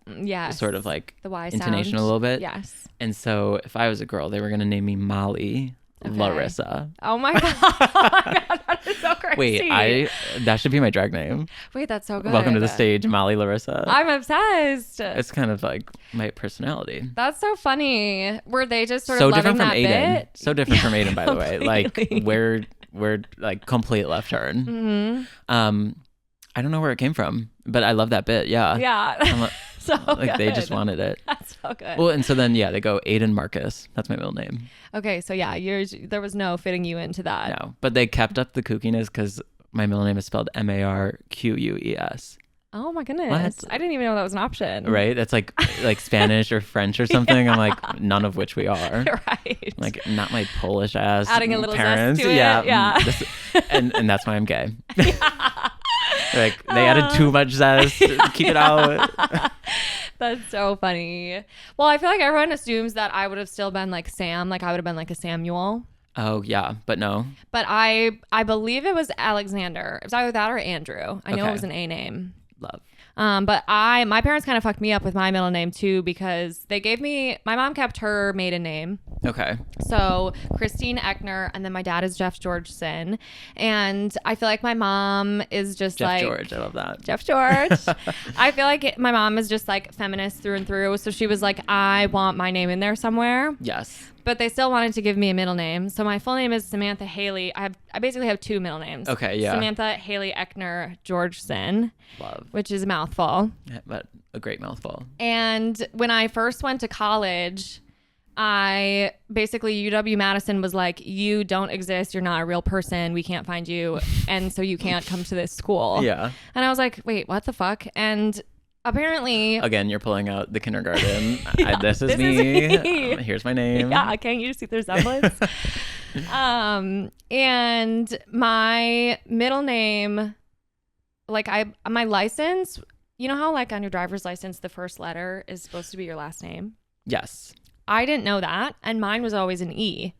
sort of like the Y intonation sound. a little bit. Yes. And so if I was a girl, they were gonna name me Molly Larissa. Oh my god! Oh my god, that is so crazy. Wait, that should be my drag name. Wait, that's so good. Welcome to the stage, Molly Larissa. I'm obsessed. It's kind of like my personality. That's so funny. Were they just sort so of loving different from that Aidan? bit? So different from Aidan, by the way. Like Completely. we're like complete left turn. Mm-hmm. I don't know where it came from, but I love that bit. Yeah. Yeah. So like good. they just wanted it. That's so good. Well, and so then they go Aidan Marcus. That's my middle name. Okay, so yeah, there was no fitting you into that. No, but they kept up the kookiness because my middle name is spelled Marquess. Oh my goodness. What? I didn't even know that was an option. Right? That's like Spanish or French or something. I'm like, none of which we are. Right. Like, not my Polish ass Adding a little parents. zest to it. Yeah. And that's why I'm gay. Like, they added too much zest. Keep it out. That's so funny. Well, I feel like everyone assumes that I would have still been like Sam. Like I would have been like a Samuel. Oh, yeah. But no. But I believe it was Alexander. It was either that or Andrew. I know it was an A name. Love. But my parents kind of fucked me up with my middle name too, because they gave me, my mom kept her maiden name. Okay. So Christine Eckner, and then my dad is Jeff Georgeson. And I feel like my mom is just Jeff George. I love that. Jeff George. I feel like my mom is just like feminist through and through. So she was like, I want my name in there somewhere. Yes. But they still wanted to give me a middle name. So my full name is Samantha Haley. I basically have two middle names. Okay, yeah. Samantha Haley Eckner Georgeson. Love. Which is a mouthful. Yeah, but a great mouthful. And when I first went to college, UW-Madison was like, you don't exist. You're not a real person. We can't find you. And so you can't come to this school. Yeah. And I was like, wait, what the fuck? And apparently, again, you're pulling out the kindergarten. Yeah, this is me. Here's my name. Yeah, can't you see the resemblance? And my middle name, like my license, you know how like on your driver's license the first letter is supposed to be your last name? Yes. I didn't know that, and mine was always an E.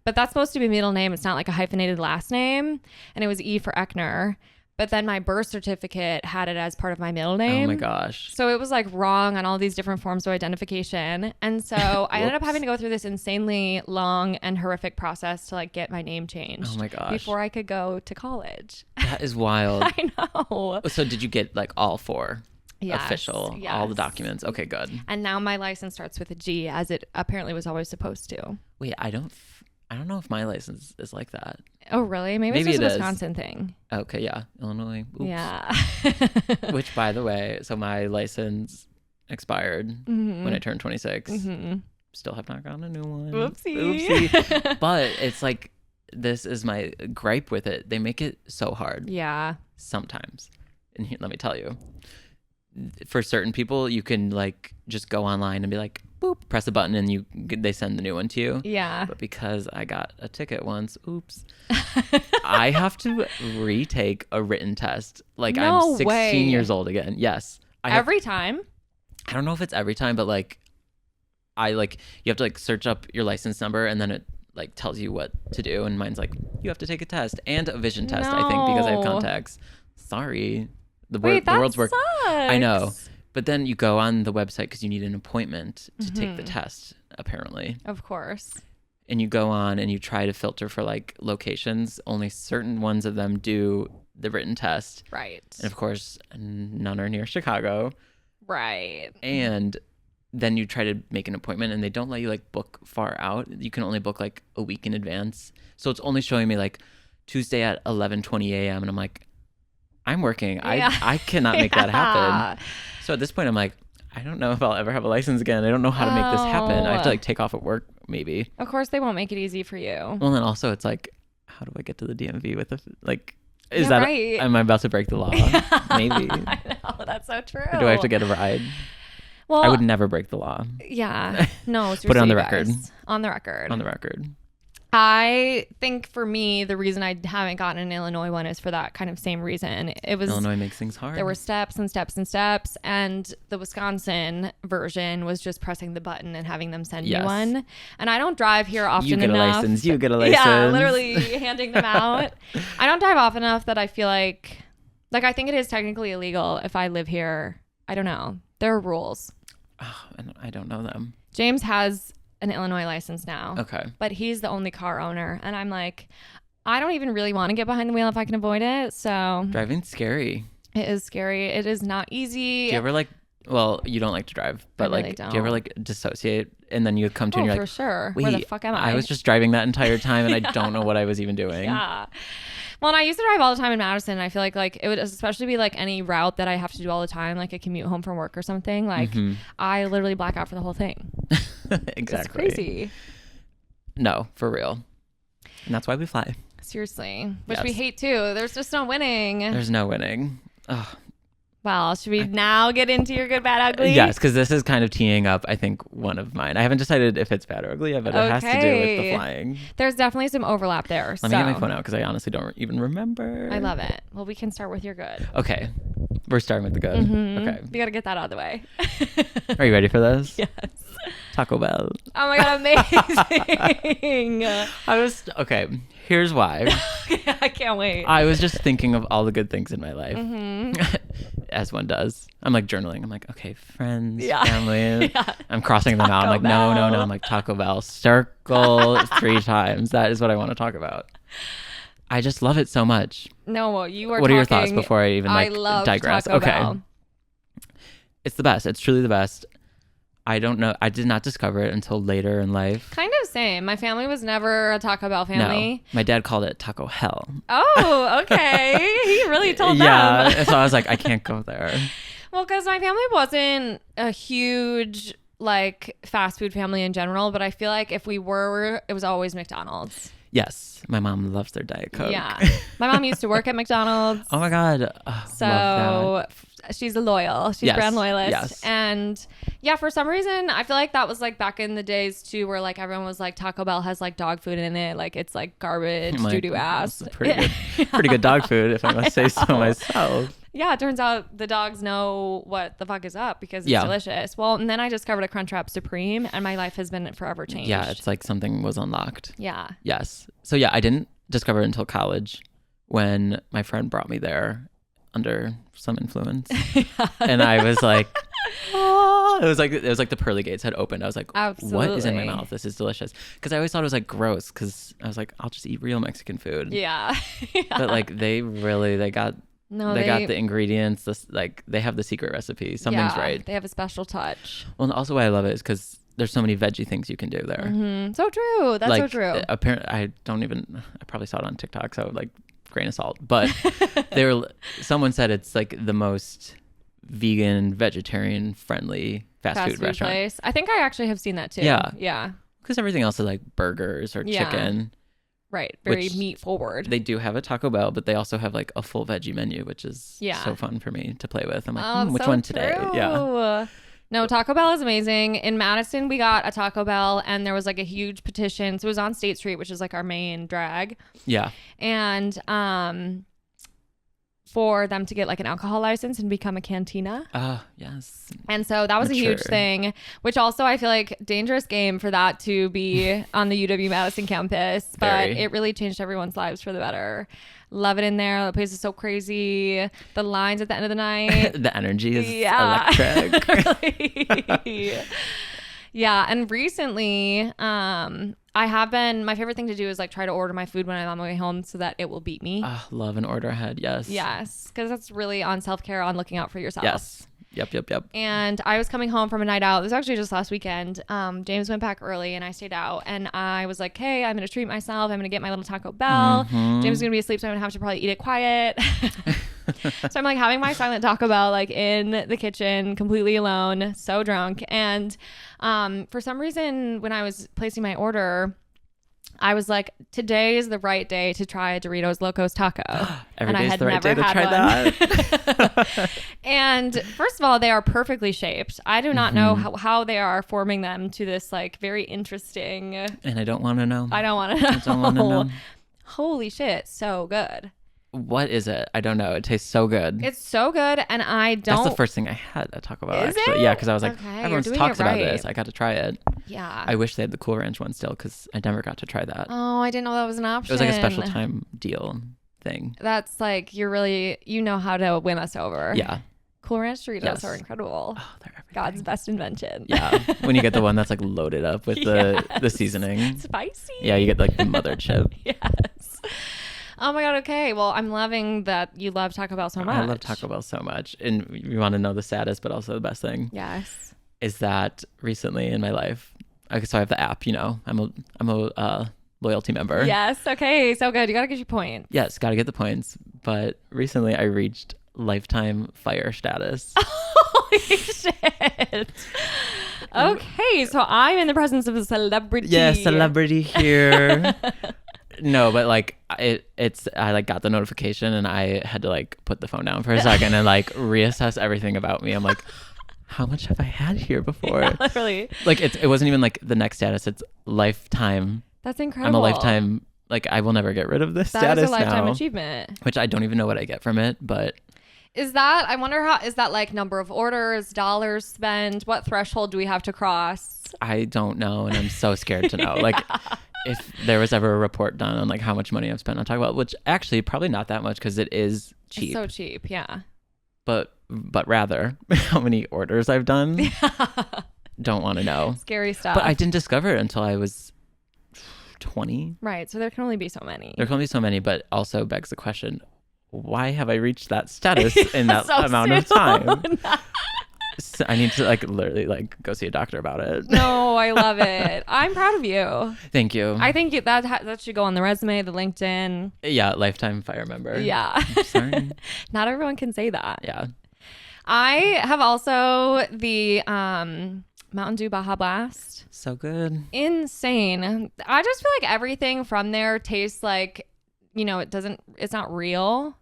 But that's supposed to be middle name. It's not like a hyphenated last name, and it was E for Eckner. But then my birth certificate had it as part of my middle name. Oh my gosh. So it was like wrong on all these different forms of identification. And so I ended up having to go through this insanely long and horrific process to like get my name changed. Oh my gosh. Before I could go to college. That is wild. I know. So did you get like all four? Yes, official, yes. all the documents. Okay, good. And now my license starts with a G, as it apparently was always supposed to. Wait, I don't know if my license is like that. Oh, really? Maybe it's just a Wisconsin thing. Okay, yeah. Illinois. Oops. Yeah. Which, by the way, so my license expired when I turned 26. Still have not gotten a new one. Oopsie. But it's like, this is my gripe with it. They make it so hard. Yeah. Sometimes. And here, let me tell you. For certain people, you can like just go online and be like, boop, press a button and they send the new one to you. Yeah. But because I got a ticket once, oops, I have to retake a written test. Like No I'm 16 way. years old again. Yes. Every time? I don't know if it's every time, but like you have to like search up your license number and then it like tells you what to do. And mine's like, you have to take a test and a vision test, I think, because I have contacts. Sorry. The world's work. I know. But then you go on the website because you need an appointment to take the test, apparently. Of course. And you go on and you try to filter for like locations. Only certain ones of them do the written test. Right. And of course, none are near Chicago. Right. And then you try to make an appointment and they don't let you like book far out. You can only book like a week in advance. So it's only showing me like Tuesday at 11:20 a.m. And I'm like, I'm working. Yeah. I cannot make that happen. So at this point, I'm like, I don't know if I'll ever have a license again. I don't know how to make this happen. I have to like take off at work, maybe. Of course, they won't make it easy for you. Well, then also it's like, how do I get to the DMV with right. Am I about to break the law? Maybe. I know, that's so true. Or do I have to get a ride? Well, I would never break the law. Yeah. No, seriously, Put it on the you record. guys. On the record. On the record. I think for me, the reason I haven't gotten an Illinois one is for that kind of same reason. It was Illinois makes things hard. There were steps and steps and steps, and the Wisconsin version was just pressing the button and having them send you one. And I don't drive here often enough. You get a license. You get a license. Yeah, literally handing them out. I don't drive often enough that I feel like I think it is technically illegal if I live here. I don't know. There are rules. Oh, I don't know them. James has an Illinois license now. Okay. But he's the only car owner. And I'm like, I don't even really want to get behind the wheel if I can avoid it. So driving's scary. It is scary. It is not easy. Do you ever you don't like to drive, but I really do don't. you ever dissociate and then you come to and you're for like, sure. wait, Where the fuck am I? I was just driving that entire time and I don't know what I was even doing. Yeah. Well, and I used to drive all the time in Madison. And I feel like it would especially be like any route that I have to do all the time, like a commute home from work or something. Like I literally black out for the whole thing. Exactly. It's crazy. No, for real. And that's why we fly. Seriously. Which we hate too. There's just no winning. There's no winning. Oh. Well, should we now get into your good, bad, ugly? Yes, because this is kind of teeing up, I think, one of mine. I haven't decided if it's bad or ugly yet, but it has to do with the flying. There's definitely some overlap there. Let me get my phone out because I honestly don't even remember. I love it. Well, we can start with your good. Okay. We're starting with the good. Okay. You got to get that out of the way. Are you ready for this? Yes. Taco Bell. Oh my God, amazing. Okay, here's why. I can't wait. I was just thinking of all the good things in my life. As one does. I'm like journaling. I'm like, okay, friends, family. I'm crossing them out. I'm like, no. I'm like, Taco Bell, circle 3 times. That is what I want to talk about. I just love it so much. No, you are What are your thoughts before I even love digress? Taco Okay. Bell. It's the best. It's truly the best. I don't know. I did not discover it until later in life. Kind of same. My family was never a Taco Bell family. No. My dad called it Taco Hell. Oh, okay. He really told them. Yeah. So I was like, I can't go there. Well, because my family wasn't a huge fast food family in general, but I feel like if we were, it was always McDonald's. Yes. My mom loves their Diet Coke. Yeah. My mom used to work at McDonald's. Oh my God. So she's she's brand loyalist. Yes. And yeah, for some reason, I feel like that was back in the days too, where everyone was like, Taco Bell has dog food in it. It's garbage, doo-doo ass. Pretty good dog food, if I must say so myself. Yeah, it turns out the dogs know what the fuck is up because it's delicious. Well, and then I discovered a Crunchwrap Supreme and my life has been forever changed. Yeah, it's like something was unlocked. Yeah. Yes. So yeah, I didn't discover it until college when my friend brought me there under some influence. And I was like, oh, it was like the pearly gates had opened. I was like, absolutely. What is in my mouth? This is delicious. Because I always thought it was gross because I was like, I'll just eat real Mexican food. Yeah. But they got the ingredients. They have the secret recipe. Something's right. They have a special touch. Well, and also why I love it is because there's so many veggie things you can do there. Mm-hmm. So true. That's so true. Apparently, I probably saw it on TikTok, so grain of salt. But someone said it's the most vegan, vegetarian friendly fast food restaurant. Place. I think I actually have seen that too. Yeah. Yeah. Because everything else is burgers or chicken. Right. Very meat forward. They do have a Taco Bell, but they also have a full veggie menu, which is so fun for me to play with. I'm like, which one today? Yeah. No, Taco Bell is amazing. In Madison, we got a Taco Bell and there was a huge petition. So it was on State Street, which is our main drag. Yeah. And for them to get an alcohol license and become a cantina. Yes. And so that was a huge thing, which also I feel dangerous game for that to be on the UW-Madison campus. But it really changed everyone's lives for the better. Love it in there. The place is so crazy. The lines at the end of the night. The energy is electric. Really. Yeah. And recently, I have been, my favorite thing to do is try to order my food when I'm on my way home so that it will beat me. Love an order ahead. Yes. Yes. Because that's really on self-care, on looking out for yourself. Yes. Yep. And I was coming home from a night out. It was actually just last weekend. James went back early and I stayed out. And I was like, hey, I'm going to treat myself. I'm going to get my little Taco Bell. Mm-hmm. James is going to be asleep, so I'm going to have to probably eat it quiet. So I'm having my silent Taco Bell in the kitchen, completely alone, so drunk. And for some reason, when I was placing my order, I was like, today is the right day to try a Doritos Locos Taco. Every and I day's had the right never day to try had one. that. And first of all, they are perfectly shaped. I do not know how they are forming them to this like very interesting. And I don't want to know. I don't want to know. I don't want to know. Holy shit, so good. What is it? I don't know. It tastes so good. It's so good, and I don't. That's the first thing I had at Taco Bell, Is actually. it? Yeah, because I was like, Okay, everyone you're doing talks it about right. this. I got to try it. Yeah. I wish they had the Cool Ranch one still because I never got to try that. Oh, I didn't know that was an option. It was like a special time deal thing. That's like, you're really, you know how to win us over. Yeah. Cool Ranch Doritos Yes. are incredible. Oh, they're everything. God's best invention. Yeah. When you get the one that's like loaded up with the seasoning. Spicy. Yeah, you get like the mother chip. Yes. Oh my God. Okay. Well, I'm loving that you love Taco Bell so much. I love Taco Bell so much. And you want to know the saddest, but also the best thing? Yes. Is that recently in my life, okay, so I have the app, you know, I'm a loyalty member. Yes. Okay. So good. You got to get your point. Yes, got to get the points. But recently I reached lifetime fire status. Holy shit. Okay. So I'm in the presence of a celebrity. Yeah, celebrity here. No, but like it's I like got the notification and I had to like put the phone down for a second and like reassess everything about me. I'm like, how much have I had here before? Yeah, literally. Like it wasn't even like the next status. It's lifetime. That's incredible. I'm a lifetime. Like I will never get rid of this That status is a lifetime now, achievement. which I don't even know what I get from it. But Is that, I wonder how, is that like number of orders, dollars spent? What threshold do we have to cross? I don't know, and I'm so scared to know. Like if there was ever a report done on like how much money I've spent on Taco Bell, which actually probably not that much because it is cheap. It's so cheap. Yeah. But rather how many orders I've done. Don't want to know. Scary stuff. But I didn't discover it until I was 20. Right. So there can only be so many. There can only be so many, but also begs the question, why have I reached that status in that So amount of time? soon. So I need to like literally like go see a doctor about it. No, I love it. I'm proud of you. Thank you. I think that should go on the resume, the LinkedIn. Yeah, lifetime fire member. Yeah. I'm sorry. Not everyone can say that. Yeah. I have also the Mountain Dew Baja Blast. So good. Insane. I just feel like everything from there tastes like, it's not real.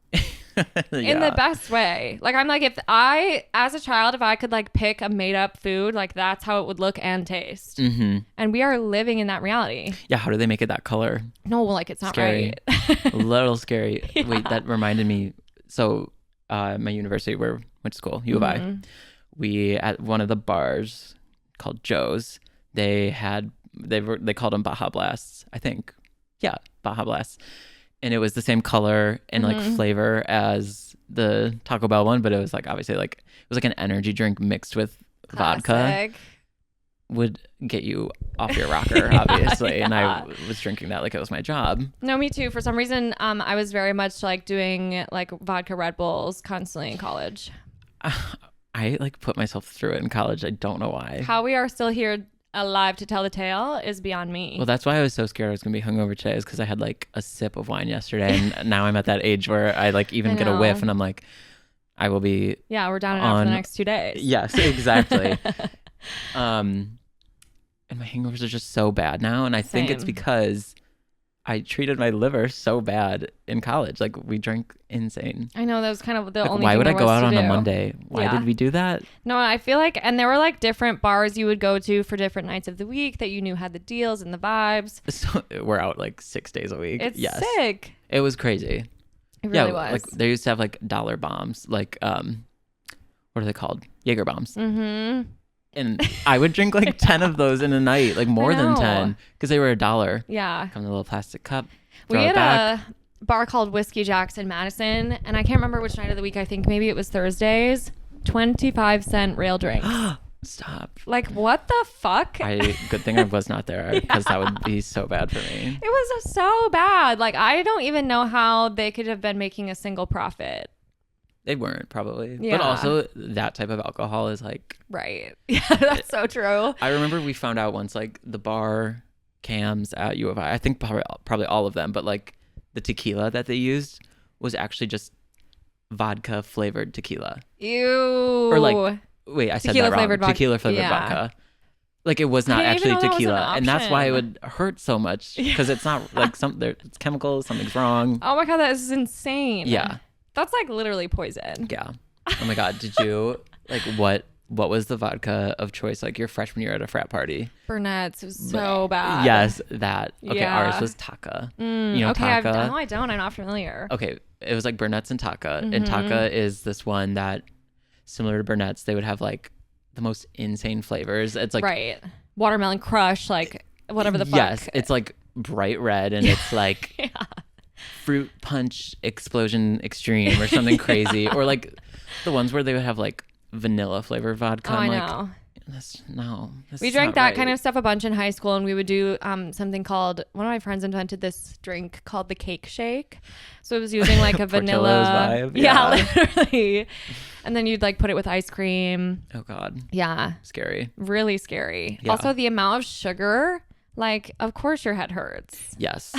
In the best way. Like I'm like, as a child, if I could like pick a made up food, like that's how it would look and taste. Mm-hmm. And we are living in that reality. Yeah, how do they make it that color? No, like it's not Scary. right. A little scary. Yeah. Wait, that reminded me. So my university where I went to school, U of I, we at one of the bars called Joe's, they called them Baja Blasts, I think. Yeah, Baja Blasts. And it was the same color and like flavor as the Taco Bell one, but it was like obviously like it was like an energy drink mixed with vodka. Classic. Would get you off your rocker, obviously. And I was drinking that like it was my job. No, me too. For some reason, I was very much like doing like vodka Red Bulls constantly in college. I like put myself through it in college. I don't know why. How we are still here alive to tell the tale is beyond me. Well, that's why I was so scared I was gonna be hungover today, is because I had like a sip of wine yesterday, and now I'm at that age where I like even get a whiff, and I'm like, I will be. Yeah, we're down and out for the next 2 days. Yes, exactly. And my hangovers are just so bad now, and I think it's because I treated my liver so bad in college. Like we drank insane. I know that was kind of the Like, only. why thing would I there go was out to on a do. Monday? Why did we do that? No, I feel like, and there were like different bars you would go to for different nights of the week that you knew had the deals and the vibes. So we're out like 6 days a week. It's yes. sick. It was crazy. It really was. Like they used to have like dollar bombs, like what are they called? Jaeger bombs. Mm-hmm. And I would drink like 10 of those in a night, like more than know. 10, because they were $1. Yeah. Come in a little plastic cup. We Throw had it back. a bar called Whiskey Jack's in Madison, and I can't remember which night of the week. I think maybe it was Thursdays. 25-cent rail drinks. Stop. Like, what the fuck? Good thing I was not there, because that would be so bad for me. It was so bad. Like, I don't even know how they could have been making a single profit. They weren't, probably. Yeah. But also, that type of alcohol is like... Right. Yeah, that's so true. I remember we found out once, like, the bar cams at U of I think probably all of them, but, like, the tequila that they used was actually just vodka-flavored tequila. Ew. Or, like... Wait, I said that wrong. Tequila-flavored vodka. Tequila-flavored Yeah. vodka. Like it was I not didn't even actually know that was an tequila, and that's why it option. would hurt so much because it's not like it's chemical, something's wrong. Oh my God, that is insane. Yeah. That's like literally poison. Yeah. Oh my God. Did you like what was the vodka of choice like your freshman year at a frat party? Burnett's. It was so bad. Yes, that. Okay, Yeah. ours was Taka. You know okay, Taka? no, I don't. I'm not familiar. Okay, it was like Burnett's and Taka. Mm-hmm. And Taka is this one that, similar to Burnett's, they would have like the most insane flavors. It's like right. Watermelon crush, like whatever the fuck. Yes, it's like bright red and it's like Yeah. fruit punch explosion extreme or something crazy. Or like the ones where they would have like vanilla flavored vodka. Oh, I I'm like, know. this We is drank not that right. kind of stuff a bunch in high school, and we would do something called, one of my friends invented this drink called the cake shake. So it was using like a Portillo's vanilla vibe. Yeah, literally. And then you'd like put it with ice cream. Oh God. Yeah, Scary. really scary. Yeah. Also the amount of sugar, like of course your head hurts. Yes.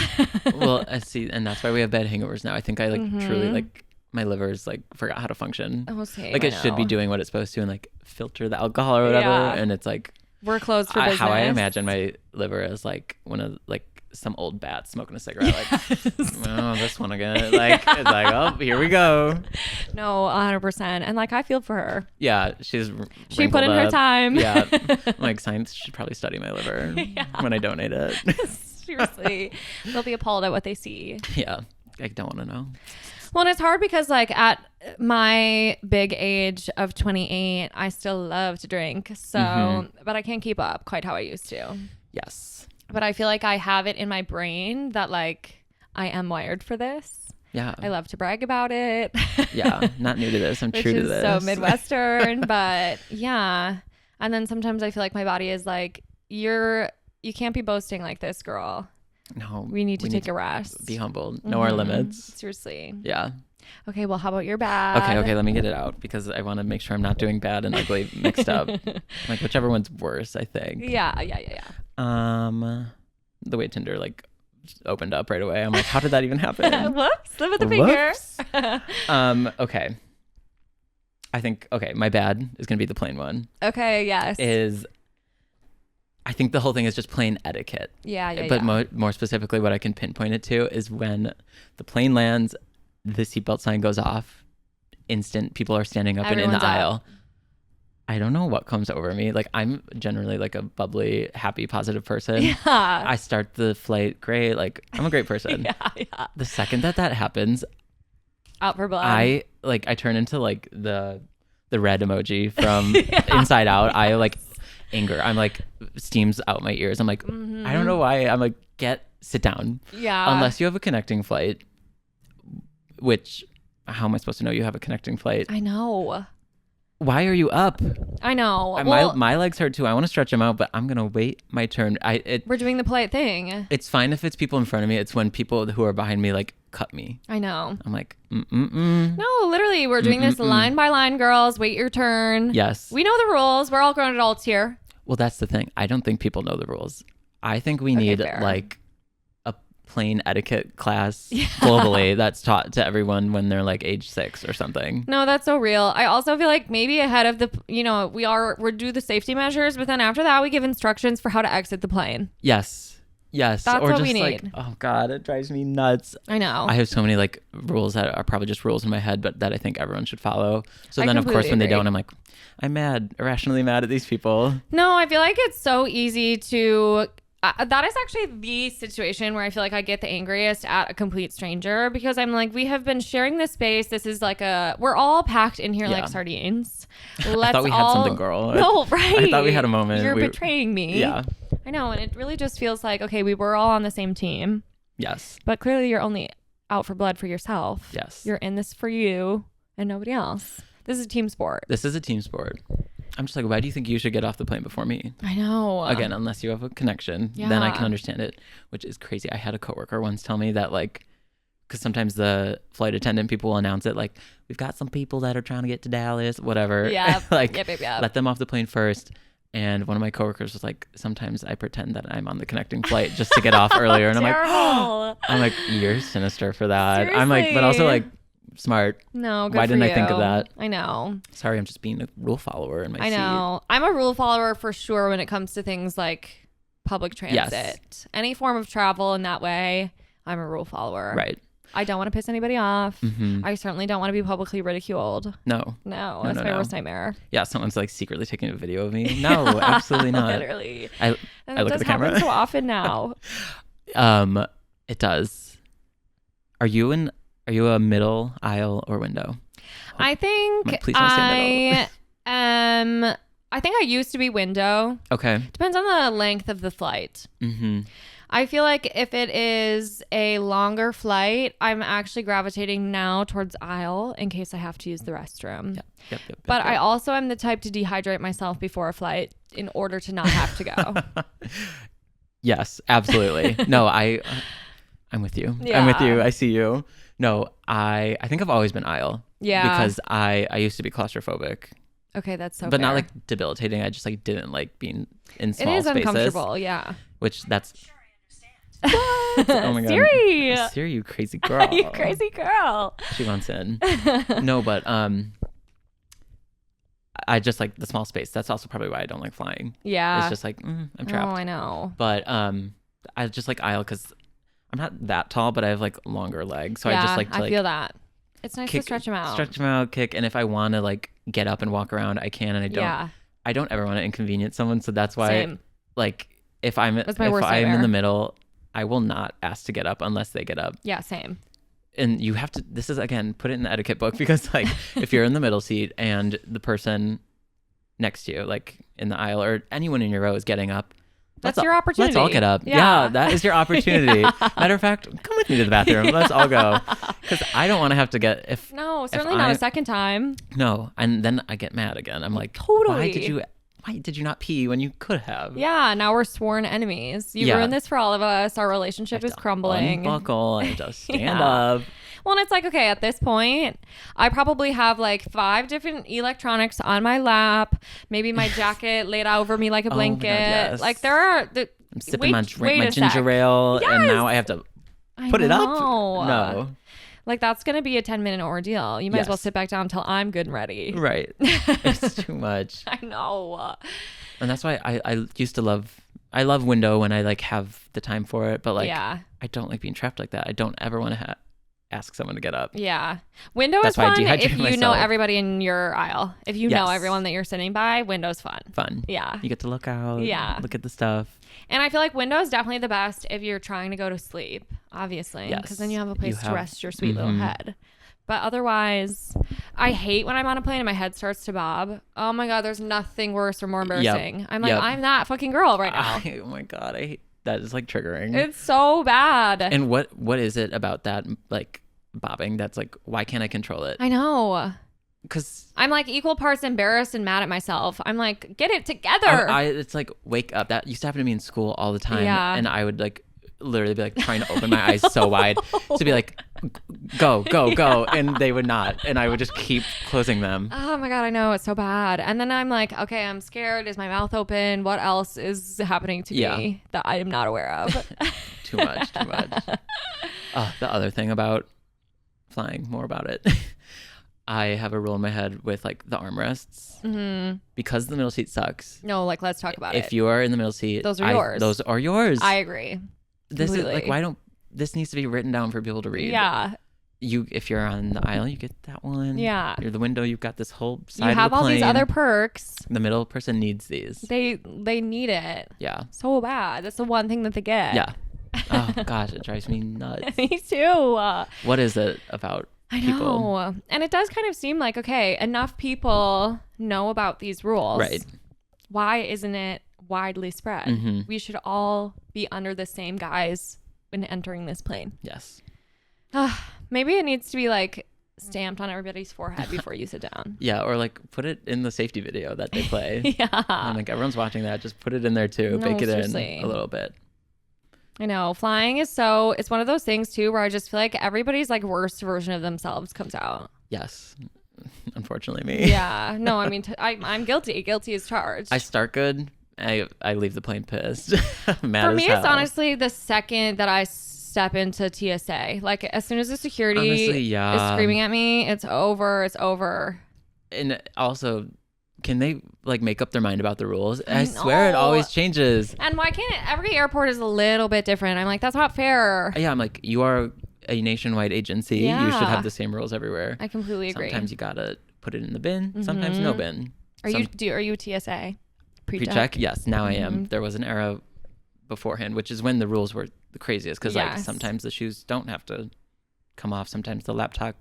Well, I see, and that's why we have bad hangovers now. I think I like truly like my liver's like forgot how to function. Oh, same, like I it should be know. doing what it's supposed to and like filter the alcohol or whatever. Yeah. And it's like We're closed for business. how I imagine my liver is like one of like some old bat smoking a cigarette. Like, oh, this one again. Like it's like, oh, here we go. No, 100%. And like I feel for her. Yeah, she put in her time. Yeah, I'm like science should probably study my liver when I donate it. Seriously, they'll be appalled at what they see. Yeah, I don't want to know. Well, and it's hard because like at my big age of 28, I still love to drink. So, but I can't keep up quite how I used to. Yes. But I feel like I have it in my brain that like I am wired for this. Yeah. I love to brag about it. Yeah, not new to this. I'm Which true to is this. so Midwestern, but yeah. And then sometimes I feel like my body is like, you can't be boasting like this, girl. No, We need to take a rest. Be humble. Know our limits. Seriously. Yeah. Okay, well, how about your bad? Okay. Let me get it out because I want to make sure I'm not doing bad and ugly mixed up. Like whichever one's worse, I think. Yeah. The way Tinder like opened up right away. I'm like, how did that even happen? Whoops, slip of the finger. Okay. I think my bad is gonna be the plain one. Okay, yes. I think the whole thing is just plane etiquette. Yeah. But more specifically, what I can pinpoint it to is when the plane lands, the seatbelt sign goes off, instant people are standing up and in Everyone's the up. aisle. I don't know what comes over me. Like I'm generally like a bubbly, happy, positive person. Yeah. I start the flight great. Like I'm a great person. Yeah. The second that happens, Out for blood. I turn into like the red emoji from Inside Out. I like anger. I'm like steams out my ears. I'm like, I don't know why. I'm like, sit down. Yeah. Unless you have a connecting flight, which how am I supposed to know you have a connecting flight? I know. Why are you up? I know. My legs hurt too. I want to stretch them out, but I'm gonna wait my turn. We're doing the polite thing. It's fine if it's people in front of me. It's when people who are behind me like cut me. I know. I'm like, No, literally, we're doing this line by line, girls. Wait your turn. Yes. We know the rules. We're all grown adults here. Well, that's the thing. I don't think people know the rules. I think we need fair. like a plane etiquette class globally that's taught to everyone when they're like age 6 or something. No, that's so real. I also feel like maybe ahead of the, we do the safety measures, but then after that, we give instructions for how to exit the plane. Yes. That's or what just we like, need. oh God, it drives me nuts. I know. I have so many like rules that are probably just rules in my head, but that I think everyone should follow. So I then of course completely when they agree. don't, I'm like, I'm mad, irrationally mad at these people. No, I feel like it's so easy to. That is actually the situation where I feel like I get the angriest at a complete stranger because I'm like, we have been sharing this space. This is like we're all packed in here like sardines. I thought we had something, girl. No, right. I thought we had a moment. You're betraying me. Yeah. I know. And it really just feels like, okay, we were all on the same team. Yes. But clearly you're only out for blood for yourself. Yes. You're in this for you and nobody else. This is a team sport. This is a team sport. I'm just like, why do you think you should get off the plane before me? I know. Again, unless you have a connection, then I can understand it, which is crazy. I had a coworker once tell me that like, because sometimes the flight attendant people will announce it like, we've got some people that are trying to get to Dallas, whatever. Yeah. Like, Yep. let them off the plane first. And one of my coworkers was like, sometimes I pretend that I'm on the connecting flight just to get off earlier. And I'm like, Terrible. I'm like, you're sinister for that. I'm like, but also like, Smart. No, good Why for didn't I you. think of that? I know. Sorry, I'm just being a rule follower in my seat. I know. I'm a rule follower for sure when it comes to things like public transit. Yes. Any form of travel in that way, I'm a rule follower. Right. I don't want to piss anybody off. Mm-hmm. I certainly don't want to be publicly ridiculed. No, that's my worst nightmare. Yeah, someone's like secretly taking a video of me. No, absolutely not. Literally. I look at the camera. Happen so often now. It does. Are you a middle, aisle, or window? I think Please don't say middle. I think I used to be window. Okay. Depends on the length of the flight. Mm-hmm. I feel like if it is a longer flight, I'm actually gravitating now towards aisle in case I have to use the restroom. Yep. But I also am the type to dehydrate myself before a flight in order to not have to go. Yes, absolutely. No, I'm with you. Yeah. I'm with you. I see you. No, I think I've always been aisle. Yeah. Because I used to be claustrophobic. Okay, that's so But fair. not like debilitating. I just like didn't like being in small It is spaces. uncomfortable, yeah. Which that's oh my god. Siri, Siri, you crazy girl. you crazy girl. She wants in. No, but I just like the small space. That's also probably why I don't like flying. Yeah. It's just like I'm trapped. Oh, I know. But I just like aisle because I'm not that tall, but I have like longer legs, so yeah, I just like to like feel that. It's nice to stretch them out. Stretch them out, kick, and if I want to like get up and walk around, I can, and I don't. Yeah. I don't ever want to inconvenience someone, so that's why. Same. Like if I'm That's my worst in nightmare. the middle, I will not ask to get up unless they get up. Yeah, same. And you have to. This is again, put it in the etiquette book because like if you're in the middle seat and the person next to you, like in the aisle or anyone in your row is getting up. That's your opportunity. Let's all get up. Yeah, that is your opportunity. Matter of fact, come with me to the bathroom. Let's all go. Because I don't want to have to get No, certainly not a second time. No, and then I get mad again. I'm like, totally. Why did you not pee when you could have? Yeah, now we're sworn enemies. You ruined this for all of us. Our relationship is crumbling. Unbuckle and just stand up. Well, and it's like, okay, at this point, I probably have like 5 different electronics on my lap. Maybe my jacket laid out over me like a blanket. Oh my God, yes. Like there are. I'm sipping my ginger ale, and now I have to put it up. No. Like that's going to be a 10-minute ordeal. You might as well sit back down until I'm good and ready. Right. It's too much. I know. And that's why I used to love window when I like have the time for it. But like, I don't like being trapped like that. I don't ever want to ask someone to get up. Yeah. Window is fun if you know everybody in your aisle. If you know everyone that you're sitting by, window's fun. Yeah. You get to look out. Yeah. Look at the stuff. And I feel like window is definitely the best if you're trying to go to sleep, obviously. Yes. Because then you have a place to rest your sweet little head. But otherwise, I hate when I'm on a plane and my head starts to bob. Oh my God, there's nothing worse or more embarrassing. I'm like, I'm that fucking girl right now. Oh my God, I hate that. Is like triggering. It's so bad. And what is it about that like bobbing that's like, why can't I control it? I know. Because I'm like equal parts embarrassed and mad at myself. I'm like, get it together. It's like wake up. That used to happen to me in school all the time. Yeah. And I would like literally be like trying to open my eyes so wide to be like, go, and they would not, and I would just keep closing them. Oh my God, I know, it's so bad. And then I'm like, okay, I'm scared. Is my mouth open? What else is happening to me that I am not aware of? Too much. The other thing about flying, more about it. I have a rule in my head with like the armrests because the middle seat sucks. No, like let's talk about it. If you are in the middle seat, those are yours. Those are yours. I agree. This completely. is like, this needs to be written down for people to read. Yeah. If you're on the aisle, you get that one. Yeah. You're the window, you've got this whole side you have of the all plane. these other perks. The middle person needs these. They need it. Yeah. So bad. That's the one thing that they get. Yeah. Oh gosh, it drives me nuts. Me too. What is it about people? I know. And it does kind of seem like, okay, enough people know about these rules. Right. Why isn't it widely spread? Mm-hmm. We should all be under the same guise when entering this plane. Yes. Maybe it needs to be like stamped on everybody's forehead before you sit down. Yeah, or like put it in the safety video that they play. Yeah. And like everyone's watching that, just put it in there too. No, Bake it seriously. in a little bit. I know. Flying is it's one of those things too where I just feel like everybody's like worst version of themselves comes out. Yes. Unfortunately me. Yeah. No, I mean, I'm guilty. Guilty as charged. I start good. I leave the plane pissed. Mad For as me, hell. it's honestly the second that I step into TSA. Like as soon as the security Honestly, is screaming at me, it's over. It's over. And also, can they like make up their mind about the rules? I swear it always changes. And why can't it? Every airport is a little bit different. I'm like, that's not fair. Yeah, I'm like, you are a nationwide agency. Yeah. You should have the same rules everywhere. I completely agree. Sometimes you gotta put it in the bin. Sometimes no bin. Are you TSA? Pre-check? Yes, now I am. There was an era beforehand, which is when the rules were the craziest because like sometimes the shoes don't have to come off. Sometimes the laptop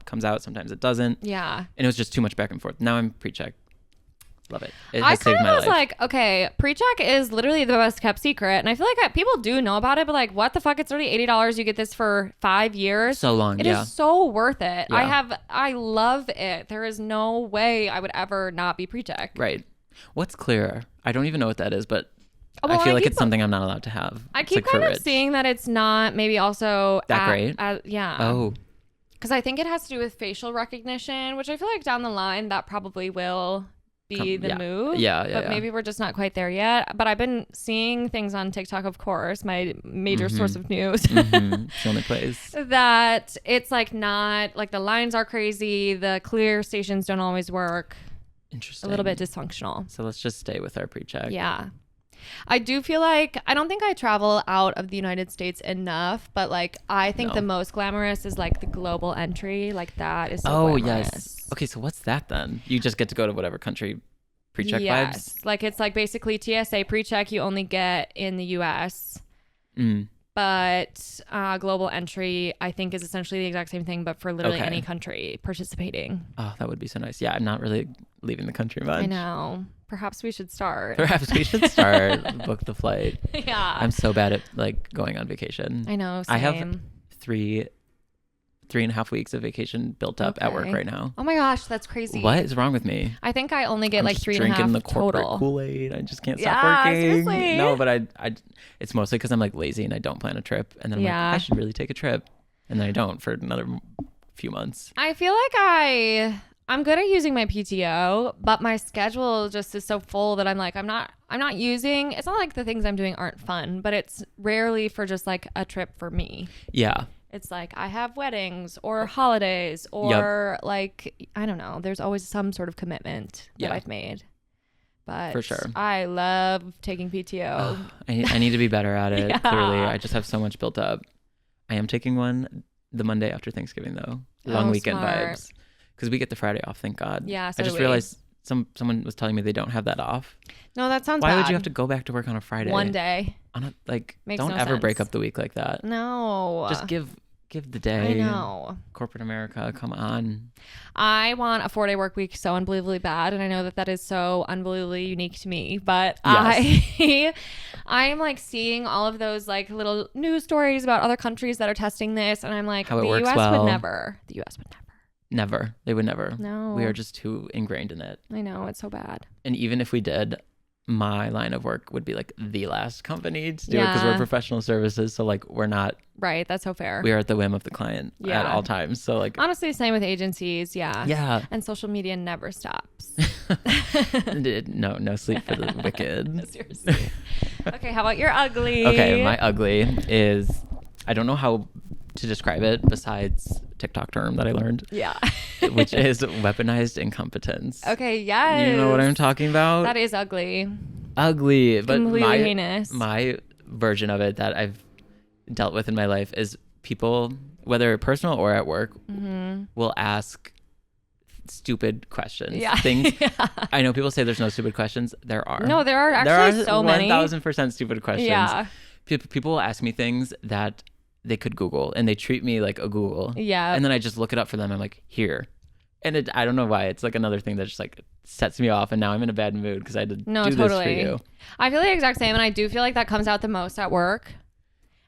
comes out. Sometimes it doesn't. Yeah. And it was just too much back and forth. Now I'm pre-check. Love it. It I has saved kind my of was life. like, okay, pre-check is literally the best kept secret. And I feel like people do know about it, but like, what the fuck? It's already $80. You get this for 5 years. So long. It is so worth it. Yeah. I love it. There is no way I would ever not be pre-check. Right. What's clearer? I don't even know what that is, but I feel like it's something I'm not allowed to have. I keep kind of seeing that it's not maybe also that great. Yeah. Oh. Because I think it has to do with facial recognition, which I feel like down the line that probably will be the move. Yeah. But maybe we're just not quite there yet. But I've been seeing things on TikTok, of course, my major source of news. It's the only place. That it's like not like the lines are crazy. The clear stations don't always work. Interesting. A little bit dysfunctional. So let's just stay with our pre-check. Yeah. I do feel like I don't think I travel out of the United States enough, but like I think the most glamorous is like the global entry. Like that is so glamorous. Yes. Okay, so what's that then? You just get to go to whatever country pre-check vibes? Like it's like basically TSA pre-check you only get in the US. But global entry I think is essentially the exact same thing, but for literally any country participating. Oh, that would be so nice. Yeah, I'm not really leaving the country much. I know. Perhaps we should start. Book the flight. Yeah. I'm so bad at like going on vacation. I know. Same. I have 3.5 weeks of vacation built up at work right now. Oh my gosh, that's crazy. What is wrong with me? I think I only get I'm like just 3.5 drinking the corporate total. Kool-Aid. I just can't stop working. Seriously? No, but I it's mostly because I'm like lazy and I don't plan a trip, and then I'm like, I should really take a trip, and then I don't for another few months. I feel like I'm good at using my PTO, but my schedule just is so full that I'm like, I'm not using, it's not like the things I'm doing aren't fun, but it's rarely for just like a trip for me. Yeah. It's like I have weddings or holidays or like, I don't know, there's always some sort of commitment that I've made. But for sure. I love taking PTO. I need to be better at it. Clearly. I just have so much built up. I am taking one the Monday after Thanksgiving though. Long weekend vibes. Because we get the Friday off, thank God. Yeah, so I just realized someone was telling me they don't have that off. No, that sounds bad. Why would you have to go back to work on a Friday? One day. Don't ever break up the week like that. No. Just give the day. I know. Corporate America, come on. I want a 4-day work week so unbelievably bad, and I know that is so unbelievably unique to me. But I am like seeing all of those like little news stories about other countries that are testing this, and I'm like, how it the works US well. would never. The US would never. Never. They would never. No. We are just too ingrained in it. I know, it's so bad. And even if we did, my line of work would be like the last company to do it because we're professional services. So like we're not. Right. That's so fair. We are at the whim of the client at all times. So like. Honestly, same with agencies. Yeah. Yeah. And social media never stops. No sleep for the wicked. Seriously. Okay. How about your ugly? Okay. My ugly is, I don't know how to describe it besides TikTok term that I learned. Yeah. Which is weaponized incompetence. Okay, yes. You know what I'm talking about? That is ugly. Ugly. But completely heinous. My version of it that I've dealt with in my life is people, whether personal or at work, will ask stupid questions. Yeah. Things. I know people say there's no stupid questions. There are. No, there are actually so many. 1000% stupid questions. Yeah. People will ask me things that they could Google, and they treat me like a Google. Yeah. And then I just look it up for them. I'm like, here. And I don't know why. It's like another thing that just like sets me off. And now I'm in a bad mood because I had to do this for you. I feel the exact same. And I do feel like that comes out the most at work.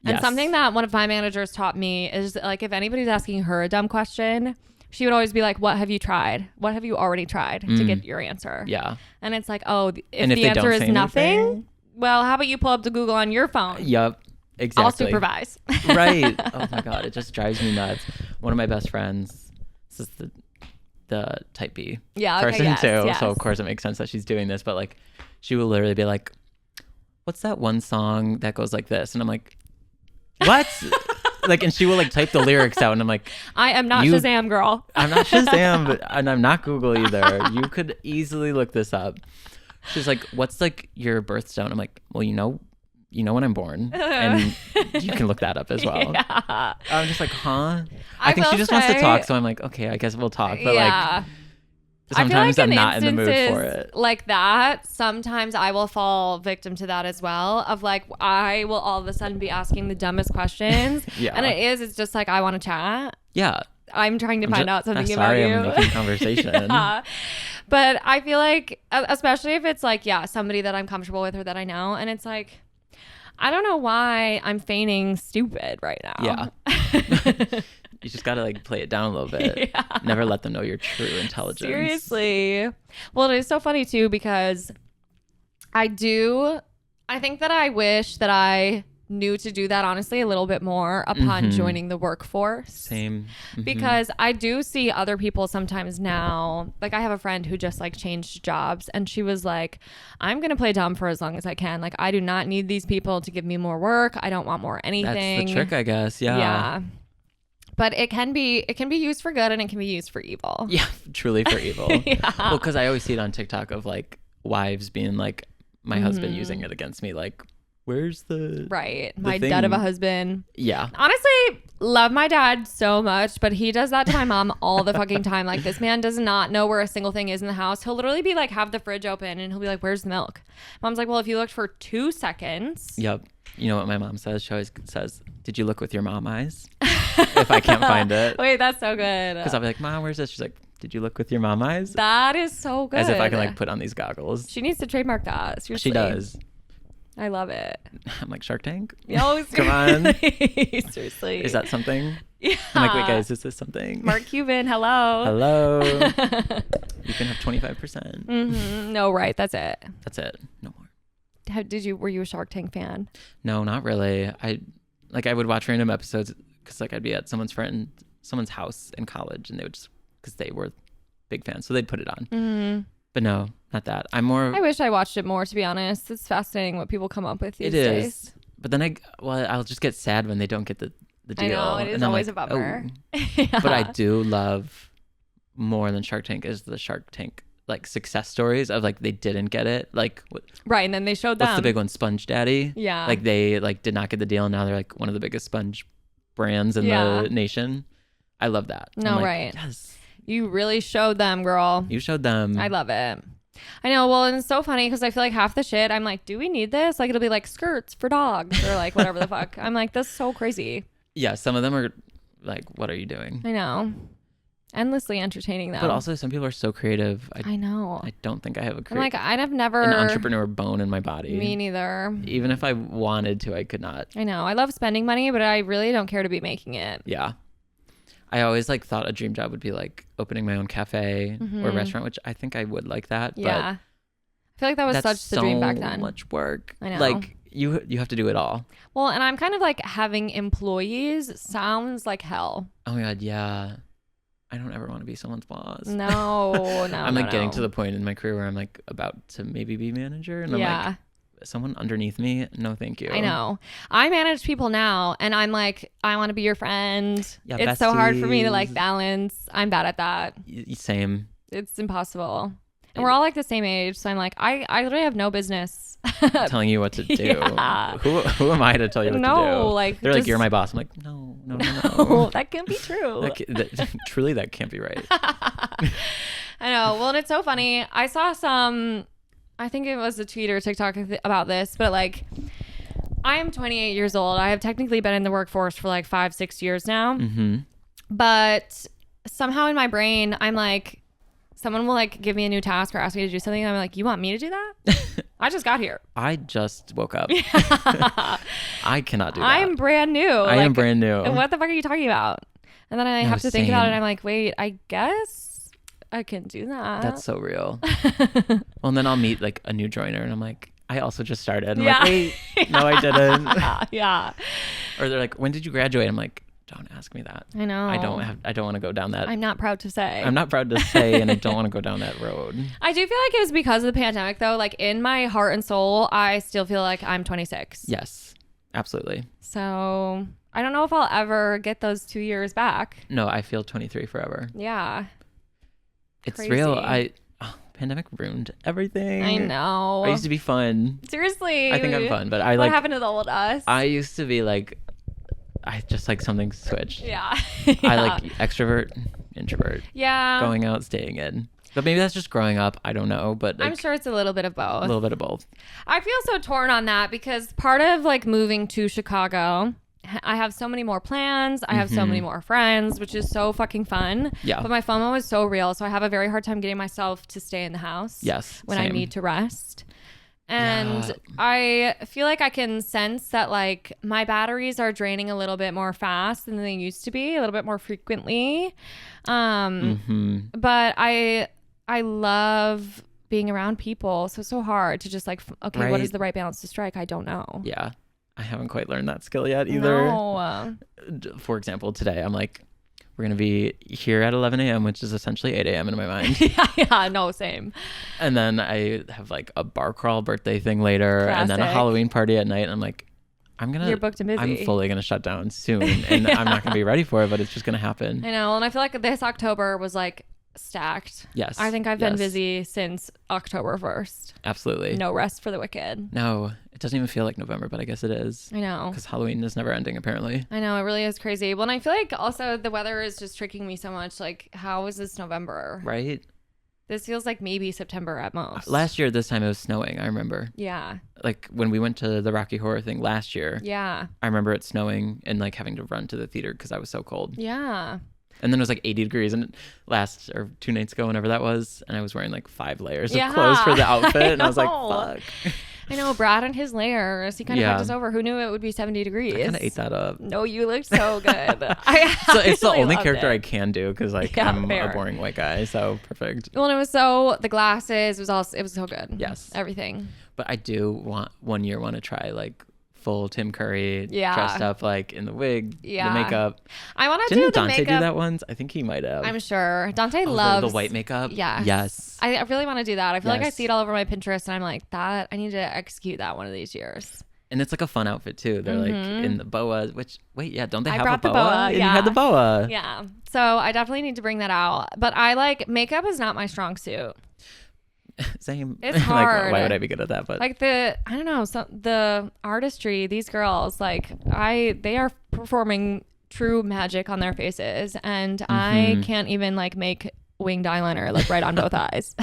And something that one of my managers taught me is like, if anybody's asking her a dumb question, she would always be like, what have you tried? What have you already tried to get your answer? Yeah. And it's like, oh, if the answer is nothing, well, how about you pull up the Google on your phone? Yep. Exactly. I'll supervise. Right. Oh my God. It just drives me nuts. One of my best friends, this is the type B person too. Yes. So of course it makes sense that she's doing this, but like she will literally be like, what's that one song that goes like this? And I'm like, what? Like, and she will like type the lyrics out, and I'm like, I am not Shazam, girl. I'm not Shazam, and I'm not Google either. You could easily look this up. She's like, what's like your birthstone? I'm like, well, you know when I'm born, and you can look that up as well. Yeah. I'm just like, huh? I think she just wants to talk, so I'm like, okay, I guess we'll talk. But like, sometimes I'm not in the mood for it. Like that, sometimes I will fall victim to that as well. Of like, I will all of a sudden be asking the dumbest questions. And it's just like, I want to chat. Yeah. I'm trying to find out something about you. I'm making conversation. But I feel like, especially if it's like, somebody that I'm comfortable with or that I know, and it's like, I don't know why I'm feigning stupid right now. Yeah. You just got to like play it down a little bit. Yeah. Never let them know your true intelligence. Seriously. Well, it is so funny too, because I think that I wish that I knew to do that honestly a little bit more upon joining the workforce. Same. Because I do see other people sometimes now, like I have a friend who just like changed jobs, and she was like, I'm gonna play dumb for as long as I can. Like, I do not need these people to give me more work. I don't want more anything. That's the trick, I guess. Yeah. But it can be used for good, and it can be used for evil. Yeah, truly for evil. Well, because I always see it on TikTok of like wives being like, my husband using it against me, like, where's the my thing? dad of a husband. Yeah. Honestly, love my dad so much, but he does that to my mom all the fucking time. Like, this man does not know where a single thing is in the house. He'll literally be like, have the fridge open, and he'll be like, where's the milk? Mom's like, well, if you looked for 2 seconds. Yep. You know what my mom says? She always says, did you look with your mom eyes? If I can't find it. Wait, that's so good. Because I'll be like, Mom, where's this? She's like, did you look with your mom eyes? That is so good. As if I can like put on these goggles. She needs to trademark that. Seriously. She does. I love it. I'm like, Shark Tank? Oh, come on. Seriously. Is that something? Yeah. I'm like, wait, guys, is this something? Mark Cuban, hello. Hello. You can have 25%. No, right. That's it. That's it. No more. Were you a Shark Tank fan? No, not really. I would watch random episodes because like I'd be at someone's house in college, and they would just, because they were big fans, so they'd put it on. But no, not that. I wish I watched it more, to be honest. It's fascinating what people come up with these days. It is. But then I'll just get sad when they don't get the deal. I know, it is always like, a bummer. Oh. Yeah. But I do love, more than Shark Tank, is the Shark Tank like success stories of like they didn't get it, like and then they showed them. What's the big one? Sponge Daddy. Yeah, like they like did not get the deal, and now they're like one of the biggest sponge brands in the nation. I love that. No, right? Yes, you really showed them, girl. You showed them. I love it. I know. Well, and it's so funny because I feel like half the shit I'm like, do we need this? Like, it'll be like skirts for dogs or like whatever the fuck. I'm like, that's so crazy. Yeah, some of them are like, what are you doing? I know. Endlessly entertaining them. But also some people are so creative. I know. I don't think I have I'm like, I'd have never an entrepreneur bone in my body. Me neither. Even if I wanted to, I could not. I know. I love spending money, but I really don't care to be making it. Yeah. I always like thought a dream job would be like opening my own cafe or restaurant, which I think I would like that. Yeah. I feel like that was such the dream back then. So much work. I know. Like you have to do it all. Well, and I'm kind of like, having employees sounds like hell. Oh my God. Yeah. I don't ever want to be someone's boss. No. I'm like getting to the point in my career where I'm like about to maybe be manager, and I'm like, someone underneath me, no thank you. I know. I manage people now, and I'm like, I want to be your friend. Yeah, it's so hard for me to like balance. I'm bad at that. Same. It's impossible. And we're all like the same age, so I'm like, I literally have no business telling you what to do. Yeah. Who am I to tell you what to do? No, like they're like, you're my boss. I'm like, no. That can't be true. Truly, that can't be right. I know. Well, and it's so funny. I saw I think it was a tweet or TikTok about this, but like, I am 28 years old. I have technically been in the workforce for like 5-6 years now. But somehow in my brain, I'm like, someone will like give me a new task or ask me to do something, and I'm like, you want me to do that? I just got here. I just woke up. I cannot do that. I'm brand new. I am brand new. What the fuck are you talking about? And then I have to think about it, and I'm like, wait, I guess I can do that. That's so real. Well, and then I'll meet like a new joiner, and I'm like, I also just started. And I'm like, wait, no, I didn't. Yeah. Or they're like, when did you graduate? I'm like, don't ask me that. I know. I don't want to go down that. I'm not proud to say. And I don't want to go down that road. I do feel like it was because of the pandemic, though. Like, in my heart and soul, I still feel like I'm 26. Yes. Absolutely. So I don't know if I'll ever get those 2 years back. No, I feel 23 forever. Yeah. It's Crazy. real. Pandemic ruined everything. I know. I used to be fun. Seriously. I think I'm fun, but what happened to the old us? I used to be like, I just like something switched. Yeah. I like extrovert, introvert. Yeah. Going out, staying in. But maybe that's just growing up. I don't know. But like, I'm sure it's a little bit of both. A little bit of both. I feel so torn on that because part of like moving to Chicago, I have so many more plans. I have so many more friends, which is so fucking fun. Yeah. But my FOMO is so real. So I have a very hard time getting myself to stay in the house. Yes. When same. I need to rest. And Yeah. I feel like I can sense that like my batteries are draining a little bit more fast than they used to be, a little bit more frequently. But I love being around people. So it's so hard to just like, okay, Right. what is the right balance to strike? I don't know. Yeah. I haven't quite learned that skill yet either. No. For example, today I'm like, we're going to be here at 11 a.m., which is essentially 8 a.m. in my mind. yeah, no, same. And then I have like a bar crawl birthday thing later and then a Classic. Halloween party at night. And I'm like, You're booked and busy. I'm fully going to shut down soon. And I'm not going to be ready for it, but it's just going to happen. I know. And I feel like this October was like stacked. Yes. I think I've been busy since October 1st. Absolutely. No rest for the wicked. No, it doesn't even feel like November, but I guess it is. I know. Because Halloween is never ending, apparently. I know. It really is crazy. Well, and I feel like also the weather is just tricking me so much. Like, how is this November? Right? This feels like maybe September at most. Last year, this time it was snowing, I remember. Yeah. Like when we went to the Rocky Horror thing last year. Yeah. I remember it snowing and like having to run to the theater because I was so cold. Yeah. And then it was like 80 degrees and 2 nights ago, whenever that was. And I was wearing like 5 layers of clothes for the outfit. And I was like, fuck. I know, Brad and his layers. He kind of Yeah. kept us over. Who knew it would be 70 degrees? I kind of ate that up. No, you looked so good. So it's the really only loved character it. I can do because like Yeah, I'm fair. a boring white guy. So perfect. Well, it was so, the glasses, it was so good. Yes. Everything. But I do want to try like full Tim Curry Yeah. dressed up like in the wig, Yeah. the makeup. I want to do Didn't the Dante makeup. do that once? I think he might have. I'm sure. Dante Oh, loves the white makeup. Yes. Yes. I really want to do that. I feel like I Yes. see it all over my Pinterest and I'm like, that I need to execute that one of these years. And it's like a fun outfit too. They're like in the boa, which don't they I have brought a the boa? boa, And yeah. you had the boa. Yeah. So I definitely need to bring that out. But I like, makeup is not my strong suit. Same. It's Like, hard. why would I be good at that? But Like I don't know, the artistry, these girls, like they are performing true magic on their faces. And I can't even like make winged eyeliner look right on both eyes.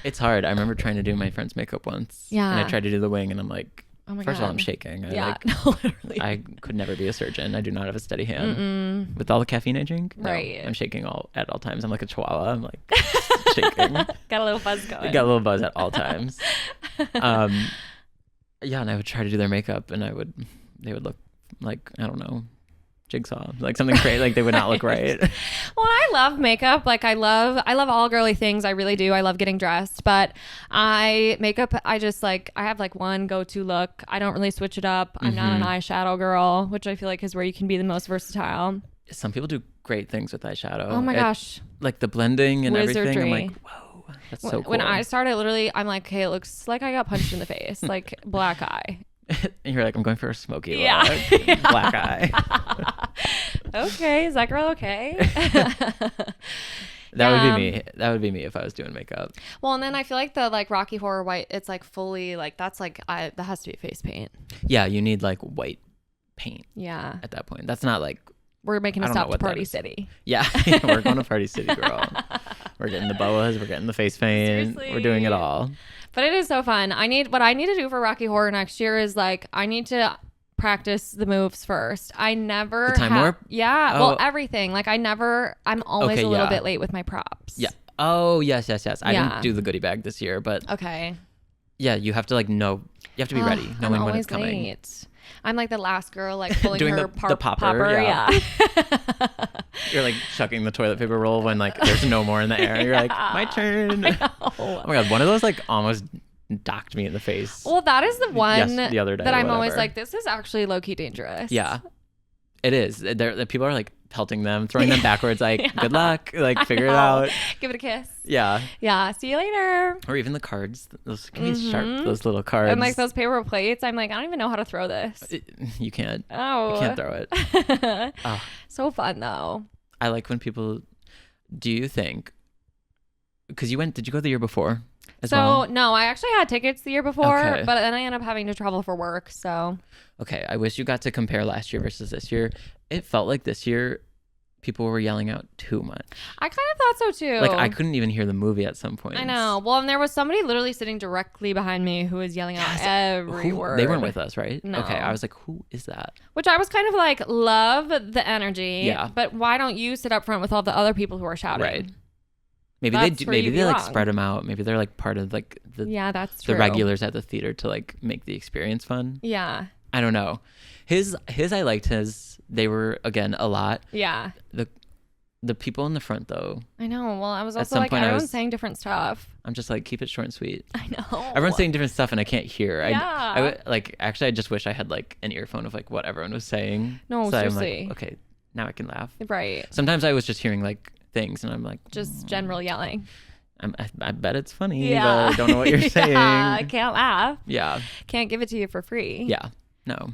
it's hard. I remember trying to do my friend's makeup once. Yeah. And I tried to do the wing and I'm like, Oh my first of all, I'm God. shaking. Yeah, no, literally. I could never be a surgeon. I do not have a steady hand. With all the caffeine I drink, Right. I'm shaking at all times. I'm like a chihuahua. I'm like shaking. Got a little buzz going. I got a little buzz at all times. Yeah, and I would try to do their makeup, and they would look like, I don't know, jigsaw, like something crazy. Like they would not look right. Well, I love makeup. Like I love all girly things. I really do. I love getting dressed, but I just like, I have like one go-to look. I don't really switch it up. I'm not an eyeshadow girl, which I feel like is where you can be the most versatile. Some people do great things with eyeshadow. Oh my gosh. Like the blending and everything. I'm Wizardry. like, whoa, that's so cool. When I started, literally, I'm like, hey, it looks like I got punched in the face, like black eye. And you're like, I'm going for a smoky Yeah. look, black eye. Okay, is that girl okay? That would be me. That would be me if I was doing makeup. Well, and then I feel like the like Rocky Horror white, it's like fully like that's like that has to be face paint. Yeah, you need like white paint Yeah, at that point. That's not like, we're making a I don't know stop to what that Party is. City. yeah, we're going to Party City, girl. We're getting the boas, we're getting the face paint, Seriously. we're doing it all. But it is so fun. What I need to do for Rocky Horror next year is like I need to practice the moves first. I never The time warp? Yeah, Oh. well, everything. Like I'm always Okay, a little yeah. bit late with my props. Yeah. Oh, yes. I Yeah. didn't do the goodie bag this year, but Okay. yeah, you have to like know, you have to be ready, I'm knowing when always it's coming. late. I'm like the last girl, like pulling Doing her the popper, Yeah. You're like chucking the toilet paper roll when like there's no more in the air. You're like, my turn. Oh my God, one of those like almost docked me in the face. Well, that is the one the other day that or I'm always whatever. like, this is actually low key dangerous. Yeah, it is. People are like, pelting them, throwing them backwards, like, good luck, like, figure it out. Give it a kiss. Yeah. Yeah. See you later. Or even the cards. Those can be sharp, those little cards. And like those paper plates, I'm like, I don't even know how to throw this. You can't. Oh. You can't throw it. Oh. So fun, though. I like when people, do you think, because did you go the year before as well? No, I actually had tickets the year before, Okay. but then I ended up having to travel for work, so. Okay, I wish you got to compare last year versus this year. It felt like this year people were yelling out too much. I kind of thought so too. Like I couldn't even hear the movie at some point. I know. Well, and there was somebody literally sitting directly behind me who was yelling out every word. They weren't with us, right? No. Okay, I was like, who is that? Which I was kind of like, love the energy. Yeah. But why don't you sit up front with all the other people who are shouting? Right. Maybe That's they do. where Maybe you'd they be like wrong. spread them out. Maybe they're like part of like the that's true. the regulars at the theater to like make the experience fun. Yeah. I don't know. His I liked his. They were again a lot. Yeah. The people in the front though. I know. Well, I was At also some like, point I everyone's was- saying different stuff. I'm just like keep it short and sweet. I know. Everyone's saying different stuff and I can't hear. Yeah. Actually I just wish I had like an earphone of like what everyone was saying. No, so seriously. I'm like, okay, now I can laugh. Right. Sometimes I was just hearing like things and I'm like, Just general yelling. I bet it's funny, Yeah. but I don't know what you're saying. Yeah, I can't laugh. Yeah. Can't give it to you for free. Yeah. No.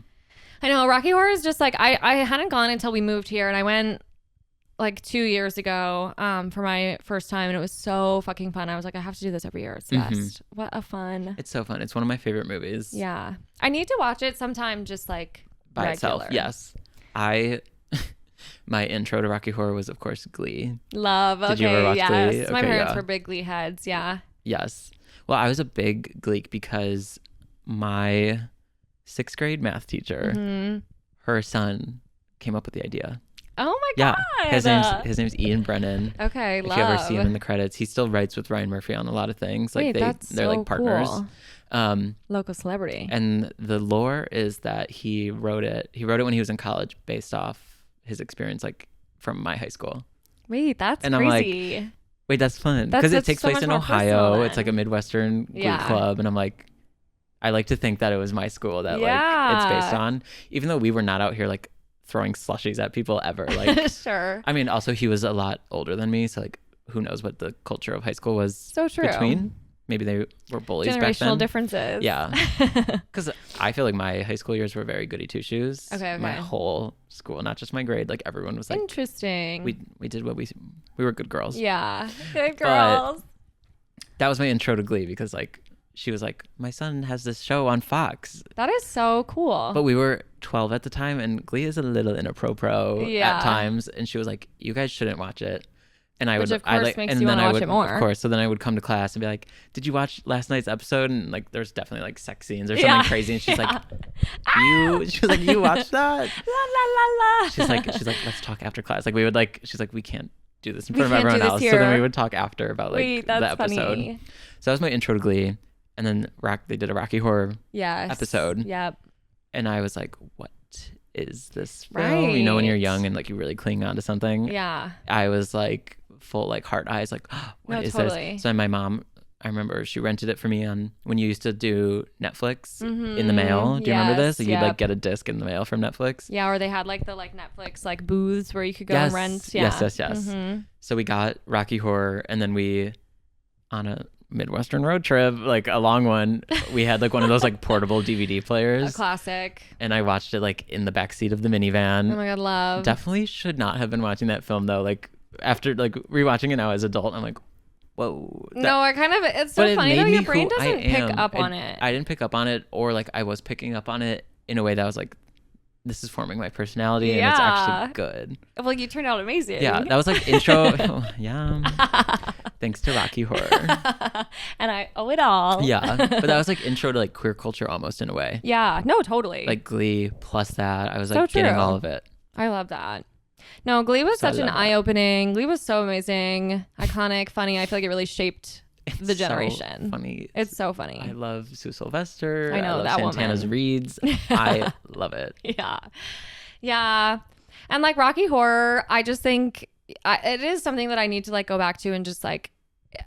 I know. Rocky Horror is just like, I hadn't gone until we moved here, and I went like 2 years ago for my first time, and it was so fucking fun. I was like, I have to do this every year. It's the best. What a fun. It's so fun. It's one of my favorite movies. Yeah. I need to watch it sometime just like By regular. itself. Yes. My intro to Rocky Horror was of course Glee. Love. Okay. Did you ever watch yes. Glee? My Okay, parents yeah. were big Glee heads. Yeah. Yes. Well, I was a big Gleek because my 6th grade math teacher, her son came up with the idea. Oh my Yeah. god. His name's Ian Brennan. Okay. If love. you ever see him in the credits, he still writes with Ryan Murphy on a lot of things. Like Wait, that's they're so like partners. Cool. Local celebrity. And the lore is that he wrote it when he was in college based off his experience like from my high school. Wait, that's And I'm like, crazy. Wait, that's fun That's because it takes so place much in more Ohio. personal It's like a then. Midwestern Glee Yeah. club, and I'm like, I like to think that it was my school that like it's based Yeah. on, even though we were not out here like throwing slushies at people ever. Like, Sure. I mean, also he was a lot older than me, so like, who knows what the culture of high school was So true. between. Maybe they were bullies back Generational then. differences. Yeah, because I feel like my high school years were very goody two shoes. Okay. My whole school, not just my grade, like everyone was like, Interesting. we did what we were good girls. Yeah. Good But- girls. That was my intro to Glee because like she was like, my son has this show on Fox, That is so cool. but we were 12 at the time and Glee is a little inappropriate Yeah. at times, and she was like, you guys shouldn't watch it. And I Which, would, of course, like, makes and you then wanna I watch would, it more. Of course. So then I would come to class and be like, "Did you watch last night's episode?" And like, there's definitely like sex scenes or something Yeah. crazy. And she's Yeah. like, She was like, "You watched that?" La la la la. She's like, "Let's talk after class." Like we would like, she's like, "We can't do this in We front of can't do everyone this else." So then here. we would talk after about like Wait, the that's episode. funny. So that was my intro to Glee, and then they did a Rocky Horror, Yes. episode. Yep. and I was like, "What is this film?" You know, when you're Right. young and like you really cling on to something. Yeah. I was like full like heart eyes, like, what No, is totally. this? So my mom, I remember she rented it for me on when you used to do Netflix in the mail. Do you remember this? Yes, Like, you'd like yep. get a disc in the mail from Netflix. Yeah, or they had like the Netflix like booths where you could go and rent. Yeah. Yes. Mhm. So we got Rocky Horror, and then we, on a Midwestern road trip, like a long one, we had like one of those like portable DVD A players, classic. and I watched it like in the back seat of the minivan. Oh my god, love. Definitely should not have been watching that film though. Like after like rewatching it now as an adult, I'm like, whoa. No, I kind of. It's But so it funny though. made Your me brain who I doesn't pick am. up on it. I didn't pick up on it, or like I was picking up on it in a way that was like, this is forming my personality, and it's Yeah. actually good. Well, you turned out amazing. Yeah, that was like intro. Oh, yeah. Thanks to Rocky Horror. And I owe it all. Yeah, but that was like intro to like queer culture almost in a way. Yeah. No, totally. Like Glee plus that, I was So like getting true. all of it. I love that. No, Glee was So I such an love that. eye-opening. Glee was so amazing, iconic, funny. I feel like it really shaped the It's so generation. funny. It's so funny. I love Sue Sylvester. I know, love that Santana's woman. reads. I love it. Yeah. Yeah. And like Rocky Horror, I just think it is something that I need to like go back to and just like,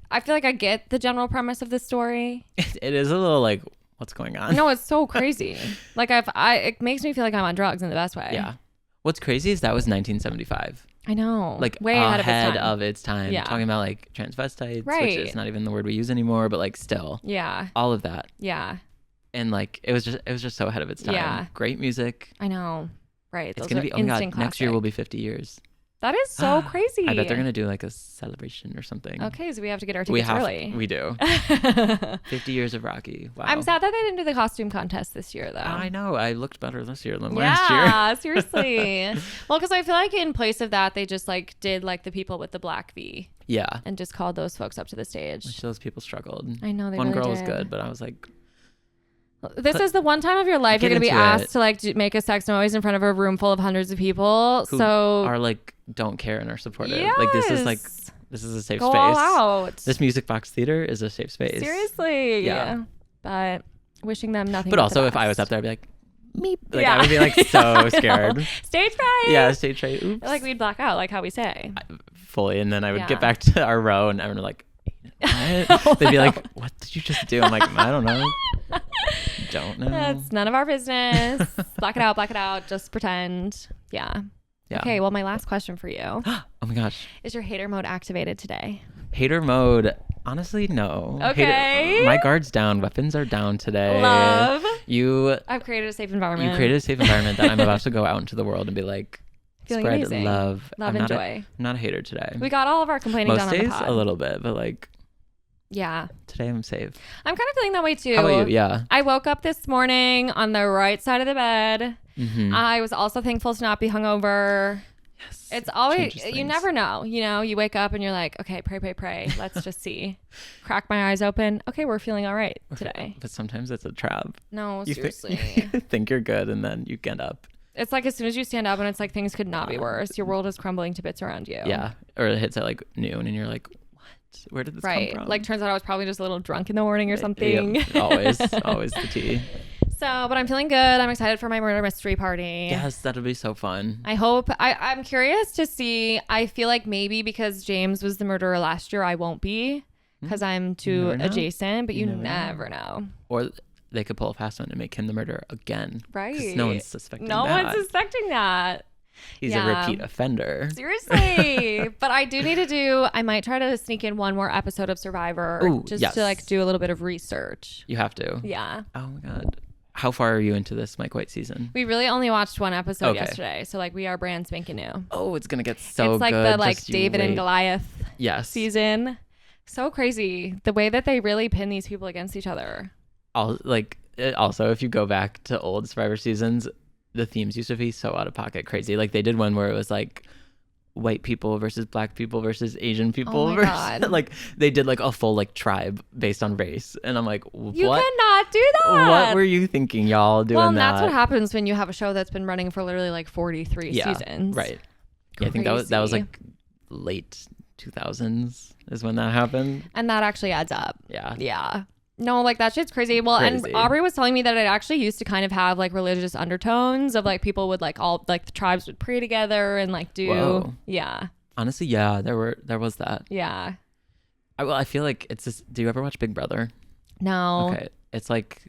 I feel like I get the general premise of the story. It is a little like, what's going on? No, it's so crazy. Like it makes me feel like I'm on drugs in the best way. Yeah. What's crazy is that was 1975. I know. Like way ahead of its time. Yeah. Talking about like transvestites, Right. which is not even the word we use anymore, but like still. Yeah. All of that. Yeah. And like it was just so ahead of its time. Yeah. Great music. I know. Right. It's Those gonna are be, oh my God, instant next year classic. will be 50 years. That is so crazy. I bet they're gonna do like a celebration or something. Okay, so we have to get our tickets early. We do. 50 years of Rocky. Wow. I'm sad that they didn't do the costume contest this year, though. I know. I looked better this year than last year. Yeah, seriously. Well, because I feel like in place of that, they just like did like the people with the black V. Yeah. And just called those folks up to the stage. Which those people struggled. I know they One really girl was did. good, but I was like, this is the one time of your life you're Get going to be into asked it. to like make a sex noise in front of a room full of hundreds of people. who So are like don't care and are supportive. Like this is a safe go space. all out. This Music Box Theater is a safe space. Seriously. Yeah. But wishing them nothing. But the also, if I was best. up there, I'd be like, meep. Like Yeah. I would be like so scared. Stage fright. Yeah, stage fright. Oops. Like we'd black out, like how we say. Fully, and then I would Yeah. get back to our row, and everyone would like, what? They'd be like, "What did you just do?" I'm like, "I don't know. Don't know." That's none of our business. Black it out, black it out. Just pretend. Yeah. Yeah. Okay, well, my last question for you. Oh my gosh. Is your hater mode activated today? Hater mode. Honestly, no. Okay. My guard's down. Weapons are down today. Love. You I've created a safe environment. created a safe environment that I'm about to go out into the world and be like, Feeling spread amazing. love. Love I'm and not joy. I'm not a hater today. We got all of our complaining Most done on days, the pod. a little bit, but like Yeah. today I'm safe. I'm kind of feeling that way too. How about you? Yeah. I woke up this morning on the right side of the bed. Mm-hmm. I was also thankful to not be hungover. Yes. It's always, Changes you things. never know. You know, you wake up and you're like, okay, pray, pray, pray. Let's just see. Crack my eyes open. Okay, we're feeling all right today. But sometimes it's a trap. No, You seriously. think you're good, and then you get up. It's like as soon as you stand up and it's like things could not be worse. Your world is crumbling to bits around you. Yeah. Or it hits at like noon, and you're like, what? Where did this Right. come from? Like turns out I was probably just a little drunk in the morning or something. Yep. Always the tea. So, but I'm feeling good. I'm excited for my murder mystery party. Yes, that'll be so fun. I hope. I'm curious to see. I feel like maybe because James was the murderer last year, I won't be because I'm too never know. adjacent. But you never never know. Or they could pull a fast one and make him the murderer again. Right. 'Cause no one's suspecting No that. one's suspecting that. He's Yeah. a repeat offender. Seriously. But I do need to do. I might try to sneak in one more episode of Survivor Ooh, just yes. to like do a little bit of research. You have to. Yeah. Oh my God. How far are you into this Mike White season? We really only watched one episode Okay. yesterday, so like we are brand spanking new. Oh, it's gonna get so it's like good. the like Just you David and wait. Goliath Yes. season. So crazy the way that they really pin these people against each other. Also, if you go back to old Survivor seasons, the themes used to be so out of pocket, crazy. Like they did one where it was like white people versus black people versus Asian people. Oh my versus, God. like they did like a full like tribe based on race, and I'm like, what? You cannot do that. What were you thinking, y'all doing well, and that? that's what happens when you have a show that's been running for literally like 43 seasons. Right. Yeah, I think that was Crazy. like late 2000s is when that happened. And that actually adds up. Yeah. Yeah. No, like that shit's crazy. Well, Crazy. and Aubrey was telling me that it actually used to kind of have like religious undertones of like people would like all like the tribes would pray together and like do. Whoa. Yeah. Honestly, yeah, there was that. Yeah. I feel like it's just. Do you ever watch Big Brother? No. Okay, it's like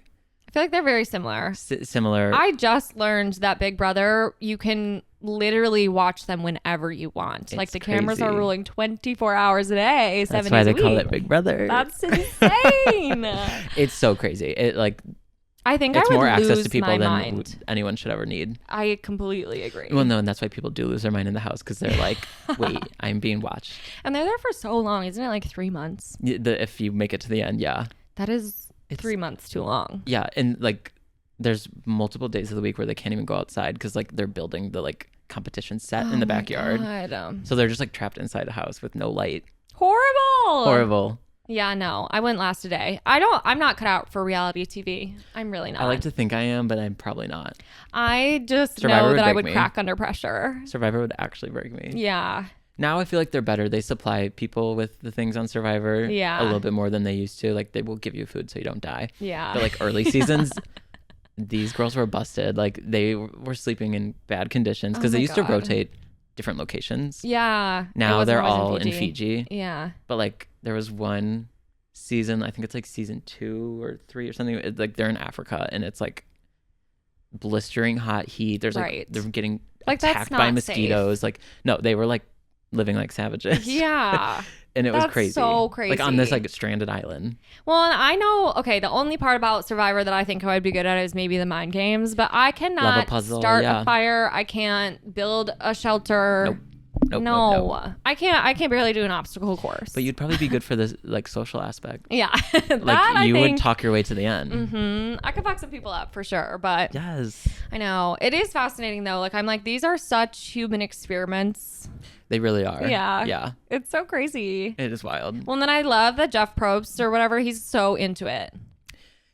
I feel like they're very similar. similar. I just learned that Big Brother, you can literally watch them whenever you want. Like the cameras are crazy. rolling 24 hours a day, 7 That's why days they a call week. it Big Brother. That's insane. It's so crazy. It like I think it's I would more access lose to people my than mind. anyone should ever need. I completely agree. Well, no, and that's why people do lose their mind in the house because they're like, wait, I'm being watched. And they're there for so long. Isn't it like 3 months? If you make it to the end, yeah. That is It's- 3 months too long. Yeah, and like there's multiple days of the week where they can't even go outside because like they're building the like competition set in the backyard. God. So they're just like trapped inside a house with no light. Horrible. Horrible. Yeah, no. I wouldn't last a day. I'm not cut out for reality TV. I'm really not. I like to think I am, but I'm probably not. I just Survivor know would that I break would me. crack under pressure. Survivor would actually break me. Yeah. Now I feel like they're better. They supply people with the things on Survivor Yeah. a little bit more than they used to. Like they will give you food so you don't die. Yeah. But like early seasons, these girls were busted. Like they were sleeping in bad conditions because Oh they my used God. to rotate different locations. Yeah. It Now wasn't they're always all in Fiji. Yeah. But like there was one season, I think it's like season 2 or 3 or something. It's like they're in Africa and it's like blistering hot heat. There's like Right. they're getting Like, that's attacked not by mosquitoes. Like, no, they were like living like savages. Yeah. And it was That's crazy. so crazy. Like on this like stranded island. Well, and I know, okay, the only part about Survivor that I think I would be good at is maybe the mind games, but I cannot start a fire. I can't build a shelter. Nope. I can't barely do an obstacle course. But you'd probably be good for this like social aspect. Yeah. Like you would talk your way to the end. Mm-hmm. I could fuck some people up for sure, but yes. I know. It is fascinating though. Like I'm like, these are such human experiments. They really are. Yeah. Yeah. It's so crazy. It is wild. Well, and then I love that Jeff Probst or whatever, he's so into it.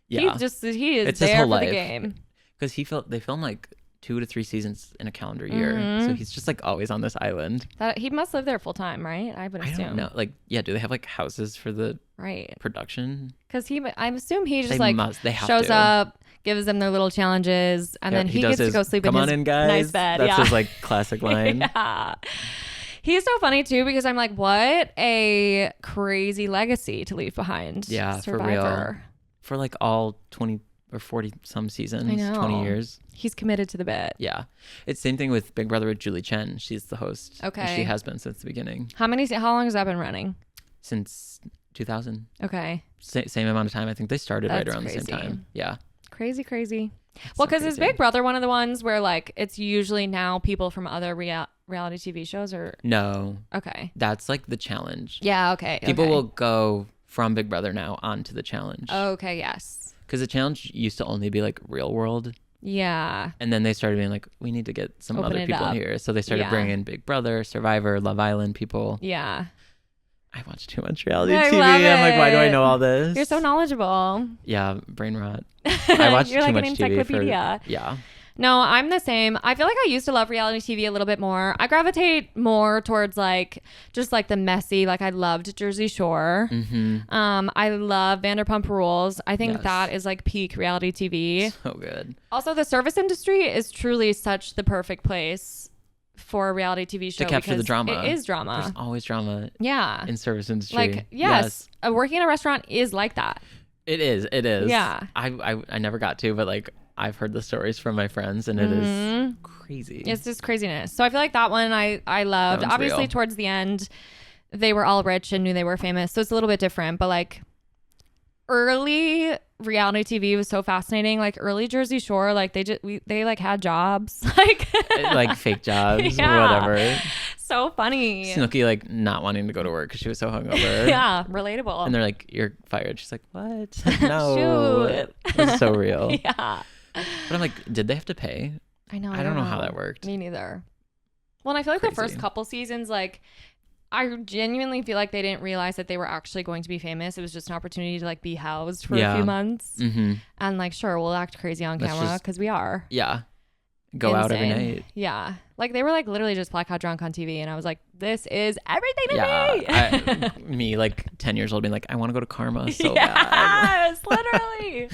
Yeah. He is it's there his whole for life. the game. Because they film like 2 to 3 seasons in a calendar year. So he's just like always on this island. He must live there full time, right? I would assume. I don't know. Like, yeah, do they have like houses for the production? Because I assume he just they shows up, gives them their little challenges, and then he gets to go sleep in his nice bed. That's his like classic line. Yeah. He's so funny too because I'm like, what a crazy legacy to leave behind. Yeah, Survivor. For real. For like all 20 or 40 some seasons, 20 years. He's committed to the bit. Yeah. It's same thing with Big Brother with Julie Chen. She's the host. Okay. And she has been since the beginning. How long has that been running? Since 2000. Okay. Same amount of time. I think they started right around crazy. the same time. Yeah. Crazy. Well, because is Big Brother one of the ones where like it's usually now people from other reality TV shows or? No. Okay. That's like the challenge. Yeah. Okay. People will go from Big Brother now onto the challenge. Okay. Yes. Because the challenge used to only be like real world. Yeah. And then they started being like, we need to get some Open other people in here. So they started bringing in Big Brother, Survivor, Love Island people. Yeah. I watch too much reality TV. I'm like, why do I know all this? You're so knowledgeable. Yeah, brain rot. I watch You're too like much an encyclopedia. Yeah. No, I'm the same. I feel like I used to love reality TV a little bit more. I gravitate more towards like just like the messy. Like I loved Jersey Shore. Mm-hmm. I love Vanderpump Rules. I think that is like peak reality TV. So good. Also, the service industry is truly such the perfect place for a reality TV show to capture the drama. It is drama. There's always drama. Yeah. In service industry. Like yes. Working in a restaurant is like that. It is. Yeah. I never got to, but like I've heard the stories from my friends and it is crazy. It's just craziness. So I feel like that one I loved. Obviously real. Towards the end they were all rich and knew they were famous. So it's a little bit different, but like early reality TV was so fascinating. Like early Jersey Shore, like they like had jobs, like fake jobs or whatever. So funny. Snooki like not wanting to go to work because she was so hungover. Yeah, relatable. And they're like, "You're fired." She's like, "What? No." Shoot. It's so real. Yeah. But I'm like, did they have to pay? I know. I don't know how that worked. Me neither. Well, and I feel like the first couple seasons, like I genuinely feel like they didn't realize that they were actually going to be famous. It was just an opportunity to like be housed for a few months. Mm-hmm. And like, sure, we'll act crazy on camera because we are. Yeah. Go out every night. Yeah. Like they were like literally just blackout drunk on TV. And I was like, this is everything to me. Me like 10 years old being like, I want to go to Karma so bad. Yes, literally.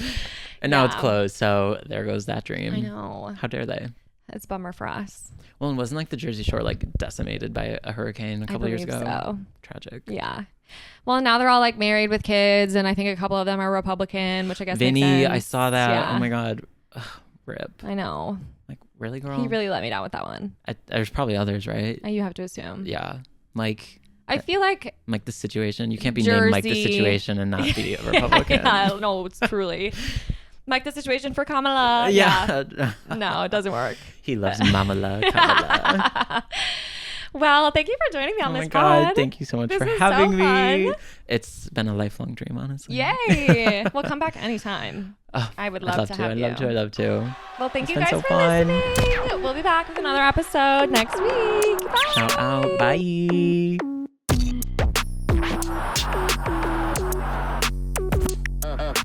And now it's closed. So there goes that dream. I know. How dare they? It's a bummer for us. Well, and wasn't like the Jersey Shore like decimated by a hurricane a couple years ago? So. Tragic. Yeah. Well, now they're all like married with kids, and I think a couple of them are Republican, which I guess Vinny, makes sense. I saw that. Yeah. Oh my God. Ugh, rip. I know. Like, really, girl? He really let me down with that one. There's probably others, right? You have to assume. Yeah. Mike. I feel like Mike the Situation. You can't be named Mike the Situation and not be a Republican. Yeah, no, it's truly. Mike the Situation for Kamala. Yeah. No, it doesn't work. He loves Kamala. Well, thank you for joining me on this pod. Oh my God, thank you so much for having me. Fun. It's been a lifelong dream, honestly. Yay. Well, come back anytime. I would love to have you. I'd love to. Well, thank you guys for listening. We'll be back with another episode next week. Bye. Shout out. Bye.